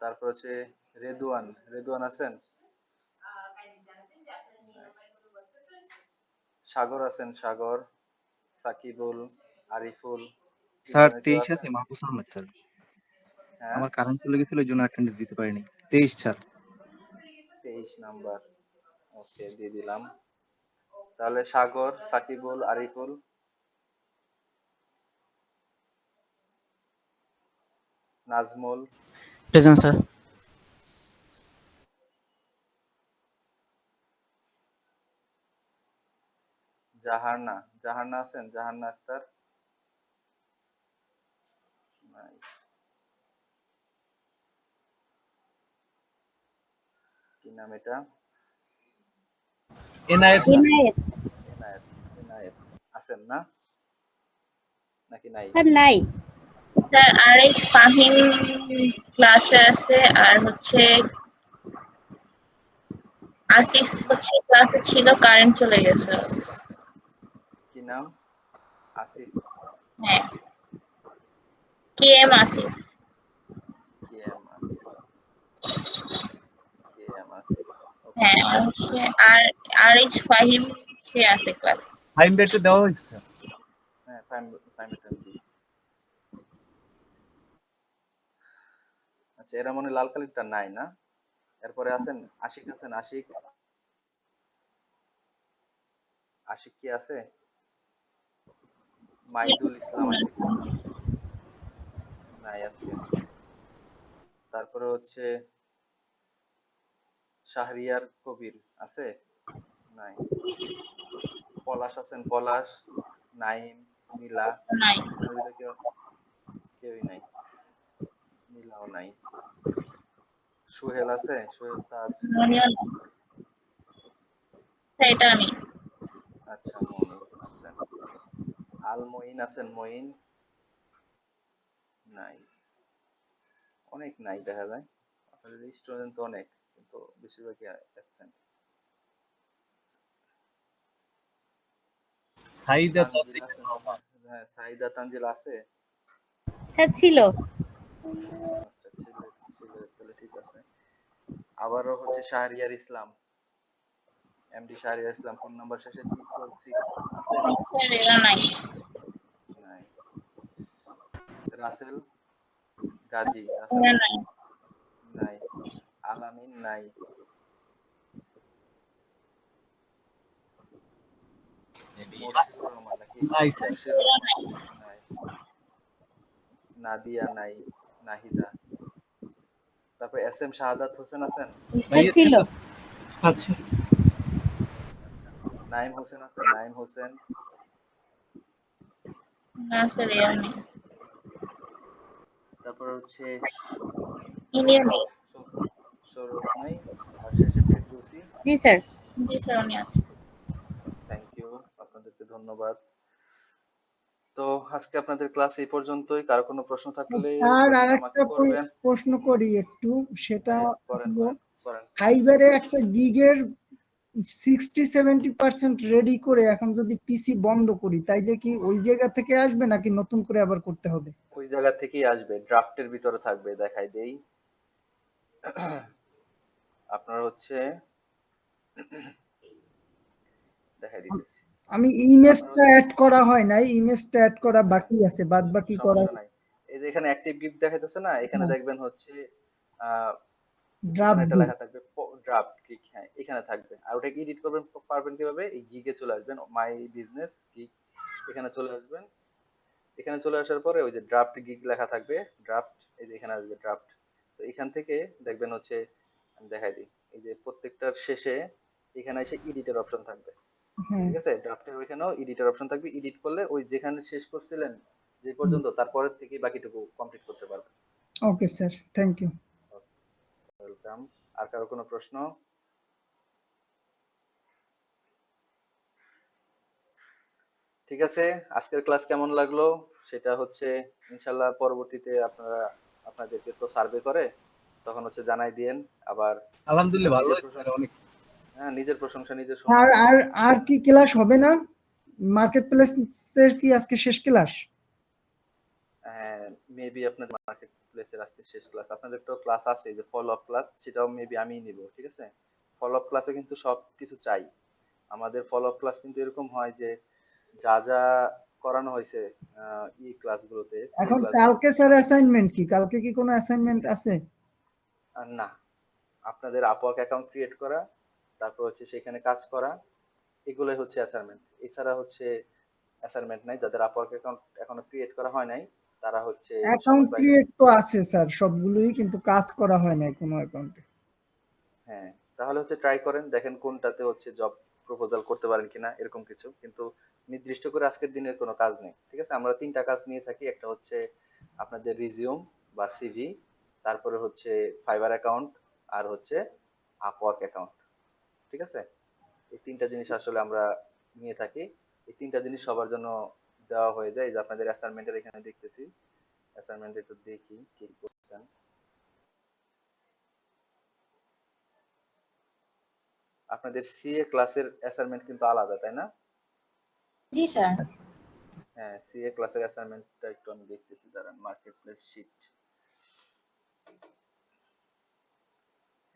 Speaker 1: তারপর হচ্ছে রেদওয়ান, রেদওয়ান আছেন? সাগর আছেন? সাগর, সাকিবুল, আরিফুল
Speaker 9: স্যার
Speaker 1: তিনজনের কেউ
Speaker 9: 23
Speaker 1: আছেন?
Speaker 9: আছে মাহফুজ আহমেদ স্যার।
Speaker 1: হ্যাঁ,
Speaker 9: আমার কারেন্ট চলে গেছিল এই জন্য অ্যাটেন্ডেন্স দিতে পারিনি। 23 স্যার।
Speaker 1: 23 নাম্বার। ওকে, দিয়ে দিলাম। তাহলে সাগর, সাকিবুল, আরিফুল, নাজমুল,
Speaker 4: প্রেজেন্ট স্যার।
Speaker 1: জাহারনা। জাহারনা আছেন? জাহারনা আক্তার? নাই। কি নাম এটা?
Speaker 2: এনায়েত না।
Speaker 3: এনায়েত
Speaker 1: এনায়েত। এনায়েত আছেন না, নাকি নাই?
Speaker 3: স্যার নাই।
Speaker 8: স্যার আর এস ফাহিম ক্লাসে আছে, আর হচ্ছে আসিফ হচ্ছে ক্লাসে ছিল, কারেন্ট চলে গেছে।
Speaker 1: কি নাম? আসিফ?
Speaker 8: হ্যাঁ, K M Asif.
Speaker 1: K M Asif? K M Asif. Okay,
Speaker 8: হ্যাঁ, আর হচ্ছে আর এইচ ফাহিম, সে আছে ক্লাসে।
Speaker 2: ফাইম বেটে দেওয়া হয়েছে স্যার।
Speaker 1: হ্যাঁ, ফাইম ফাইমে টাইম দিছি। আচ্ছা, এরা মনে হয় লাল কালিরটা নাই না? এরপরে আছেন আশিক, আছেন আশিক? আশিক কি আছে? মাইদুল ইসলাম আশিক নাই আজকে। তারপরে হচ্ছে শাহরিয়ার কবির আছে? নাই। পলাশ আছেন? পলাশ, নাইম, নীলা,
Speaker 8: নাই,
Speaker 1: এর ভিতরে কেউ আছে? কেউই নাই। নীলাও নাই। সোহেল আছে? সোহেল তাজ?
Speaker 8: মনিও নাই। স্যার, এটা আমি।
Speaker 1: আচ্ছা, মনি আছেন। আল মঈন আছেন? মঈন নাই। অনেক নাই দেখা যায়, আপনাদের স্টুডেন্ট তো অনেক, কিন্তু বেশিরভাগই অ্যাবসেন্ট।
Speaker 2: সাইদা
Speaker 1: তানজিল
Speaker 2: তানজিল
Speaker 1: আছেন?
Speaker 2: রহমান।
Speaker 1: হ্যাঁ, সাইদা তানজিল আছে?
Speaker 3: স্যার ছিল।
Speaker 1: আচ্ছা, ছিল। ছিল, তাহলে ঠিক আছে। আবারও হচ্ছে শাহরিয়ার ইসলাম, এমডি শাহরিয়ার ইসলাম, ফোন নাম্বার শেষে 346 আছে?
Speaker 8: স্যার, এরা নাই।
Speaker 1: নাই। রাসেল গাজী? রাসেল
Speaker 8: এরা
Speaker 1: গাজী
Speaker 8: নাই।
Speaker 1: নাই। আলামিন নাই। মশিউর রহমান নাকি?
Speaker 2: নাই স্যার।
Speaker 1: মশিউর রহমান নাই। নাদিয়া নাই। নাহিদা। তারপর এস এম শাহাদাত হোসেন আছেন?
Speaker 2: ভাই
Speaker 3: স্যার
Speaker 2: এসে
Speaker 3: ছিল।
Speaker 2: আচ্ছা।
Speaker 1: আচ্ছা। নাইম হোসেন আছেন? নাইম হোসেন?
Speaker 8: না স্যার, এরা নেই।
Speaker 1: তারপর হচ্ছে
Speaker 8: ইনিও
Speaker 1: সৌরভ।
Speaker 8: নেই।
Speaker 1: সৌরভ নাই। আর শেষে ফেরদৌসি।
Speaker 3: জি স্যার।
Speaker 8: জি স্যার, উনি আছে।
Speaker 1: থ্যাংক ইউ, আপনাদেরকে ধন্যবাদ। তো আজকে আপনাদের ক্লাস এই পর্যন্তই। কারো কোনো প্রশ্ন থাকলে
Speaker 5: স্যার আর
Speaker 1: প্রশ্ন আমাকে
Speaker 5: একটা
Speaker 1: করবেন।
Speaker 5: প্রশ্ন করি একটু, সেটা
Speaker 1: হ্যাঁ, করেন
Speaker 5: হলো
Speaker 1: করেন করেন।
Speaker 5: ফাইবারে একটা গিগের 60-70% রেডি করে এখন যদি পিসি বন্ধ করি, তাইলে কি ওই জায়গা থেকে আসবে নাকি নতুন করে আবার করতে হবে?
Speaker 1: ওই জায়গা থেকেই আসবে, ড্রাফটের ভিতরে থাকবে। দেখাই দেই। আপনার হচ্ছে দেখাই দিতেছি।
Speaker 5: আমি
Speaker 1: আপনার
Speaker 5: ইমেজটা
Speaker 1: হচ্ছে
Speaker 5: অ্যাড করা হয় নাই, ইমেজটা অ্যাড করা বাকি আছে, বাদ বাকি করা।
Speaker 1: সমস্যা নাই। এই যে এখানে অ্যাক্টিভ গিফট দেখাইতেছে না, এখানে দেখবেন হচ্ছে আহ এখানে
Speaker 5: ড্রাফট
Speaker 1: একটা
Speaker 5: গিগ।
Speaker 1: লেখা থাকবে ড্রাফট গিগ। হ্যাঁ, এখানে থাকবে। আর ওটাকে এডিট করবেন পারবেন কিভাবে? এই গিগে চলে আসবেন, মাই বিজনেস গিগ, এখানে চলে আসবেন। এখানে চলে আসার পরে ওই যে ড্রাফট গিগ লেখা থাকবে, ড্রাফট, এই যে এখানে আসবে ড্রাফট। তো এখান থেকে দেখবেন হচ্ছে, আমি দেখাই দিই, এই যে প্রত্যেকটার শেষে এখানে এসে এডিটের অপশন থাকবে।
Speaker 5: হ্যাঁ।
Speaker 1: ঠিক আছে, ড্রাফটের ওইখানেও এডিটের অপশন থাকবে। এডিট করলে ওই যেখানে শেষ করছিলেন যে পর্যন্ত, তারপরের থেকে বাকিটুকু কমপ্লিট করতে পারবেন।
Speaker 5: Okay sir, thank you.
Speaker 1: Welcome. আর কারো কোনো প্রশ্ন? ঠিক আছে, আজকের ক্লাস কেমন লাগলো সেটা হচ্ছে ইনশাল্লাহ পরবর্তীতে আপনারা, আপনাদেরকে তো সার্ভে করে তখন হচ্ছে জানাই দিয়েন। আবার
Speaker 2: আলহামদুলিল্লাহ ভালো
Speaker 1: নিজের
Speaker 2: হয়েছে স্যার
Speaker 1: প্রশংসা,
Speaker 2: অনেক।
Speaker 1: হ্যাঁ, নিজের প্রশংসা নিজে
Speaker 5: আর
Speaker 1: শুনলাম।
Speaker 5: আর আর কি ক্লাস হবে না? মার্কেট প্লেসের কি আজকে শেষ ক্লাস?
Speaker 1: হ্যাঁ, মেবি আপনাদের মার্কেট প্লেসের আজকে শেষ ক্লাস। আপনাদের তো ক্লাস আছে, যে ফলো আপ ক্লাস, সেটাও মেবি আমিই নিব। ঠিক আছে, ফলো আপ ক্লাসে কিন্তু সব কিছু চাই। আমাদের ফলো আপ ক্লাস কিন্তু এরকম হয় যে যা যা করানো হয়েছে ই ক্লাসগুলোতে, সি
Speaker 5: এখন
Speaker 1: ক্লাস।
Speaker 5: কালকে স্যার অ্যাসাইনমেন্ট কি? কালকে কি কোনো অ্যাসাইনমেন্ট আছে?
Speaker 1: না, আপনাদের আপওয়ার্ক অ্যাকাউন্ট ক্রিয়েট করা, তারপর হচ্ছে সেখানে কাজ করা, এগুলোই হচ্ছে অ্যাসাইনমেন্ট। এছাড়া হচ্ছে অ্যাসাইনমেন্ট নাই। যাদের আপওয়ার্ক অ্যাকাউন্ট এখনো ক্রিয়েট করা হয় নাই তারা হচ্ছে
Speaker 5: অ্যাকাউন্ট
Speaker 1: সময় পাইলে।
Speaker 5: ক্রিয়েট তো আছে স্যার সবগুলোই, কিন্তু কাজ করা হয় না কোনো অ্যাকাউন্টে।
Speaker 1: হ্যাঁ, তাহলে হচ্ছে ট্রাই করেন, দেখেন কোনটাতে হচ্ছে জব প্রপোজাল করতে পারেন কিনা, এরকম কিছু। কিন্তু নির্দিষ্ট করে আজকের দিনের কোনো কাজ নেই, ঠিক আছে? আমরা 3টা কাজ নিয়ে থাকি। একটা হচ্ছে আপনাদের রিজিউম বা সিভি, তারপরে হচ্ছে ফাইবার অ্যাকাউন্ট, আর হচ্ছে আপওয়ার্ক অ্যাকাউন্ট, ঠিক আছে? এই 3টা জিনিস আসলে আমরা নিয়ে থাকি। এই 3টা জিনিস সবার জন্য দেওয়া হয়ে যায়। এই যে আপনাদের অ্যাসাইনমেন্টের এখানে দেখতেছি, অ্যাসাইনমেন্ট একটু দেখি কি করছেন। আপনাদের সিএ ক্লাসের অ্যাসাইনমেন্ট কিন্তু আলাদা, তাই না?
Speaker 8: জি স্যার।
Speaker 1: হ্যাঁ, সিএ ক্লাসের অ্যাসাইনমেন্টটা একটু আমি দেখতেছি, দাঁড়ান। Marketplace sheet.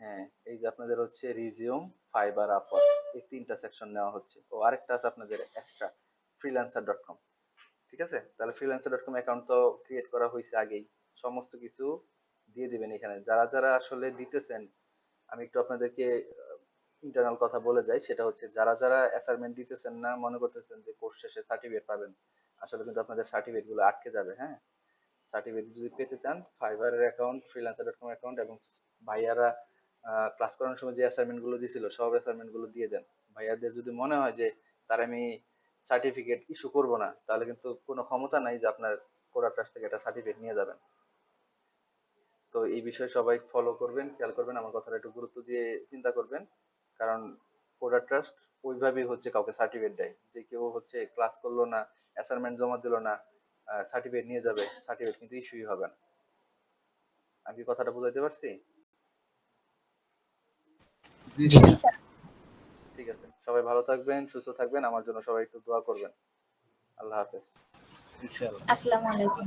Speaker 1: হ্যাঁ, এই যে আপনাদের হচ্ছে রিজিউম, ফাইবার, আপওয়ার্ক, এই 3টা সেকশন নেওয়া হচ্ছে। ও আরেকটা আছে আপনাদের এক্সট্রা, freelancer.com, ঠিক আছে? তাহলে freelancer.com অ্যাকাউন্ট তো ক্রিয়েট করা হয়েছে আগেই। সমস্ত কিছু দিয়ে দিবেন এখানে। যারা যারা আসলে দিতেছেন, আমি একটু আপনাদেরকে ইন্টারনাল কথা বলে যাই। সেটা হচ্ছে যারা যারা অ্যাসাইনমেন্ট দিতেছেন না, মনে করতেছেন যে কোর্স শেষে সার্টিফিকেট পাবেন, আসলে কিন্তু আপনাদের সার্টিফিকেট গুলো আটকে যাবে। হ্যাঁ, সার্টিফিকেট যদি পেতে চান, ফাইবারের অ্যাকাউন্ট, freelancer.com অ্যাকাউন্ট, এবং ভাইয়ারা ক্লাস করানোর সময় যে অ্যাসাইনমেন্ট গুলো দিছিল সব অ্যাসাইনমেন্ট গুলো দিয়ে দেন। ভাইয়াদের যদি মনে হয় যে তার আমি সার্টিফিকেট ইস্যু করব না, তাহলে কিন্তু কোনো ক্ষমতা নাই যে আপনার প্রোডাক্ট কাছ থেকে একটা সার্টিফিকেট নিয়ে যাবেন। তো এই বিষয়ে সবাই ফলো করবেন, খেয়াল করবেন, আমার কথাটা একটু গুরুত্ব দিয়ে চিন্তা করবেন। কারণ প্রোডাক্ট ট্রাস্ট ওইভাবেই হচ্ছে কাউকে সার্টিফিকেট দেয়, যে কেউ হচ্ছে ক্লাস করলো না, অ্যাসাইনমেন্ট জমা দিলো না, সার্টিফিকেট নিয়ে যাবে, সার্টিফিকেট কিন্তু ইস্যুই হবে না। আমি কি কথাটা বুঝাইতে পারছি?
Speaker 2: জি
Speaker 4: জি
Speaker 2: স্যার।
Speaker 4: স্যার।
Speaker 1: ঠিক আছে, সবাই ভালো থাকবেন, সুস্থ থাকবেন, আমার জন্য সবাই একটু দোয়া করবেন। আল্লাহ হাফেজ।
Speaker 2: ইনশাআল্লাহ।
Speaker 8: আসসালামু আলাইকুম।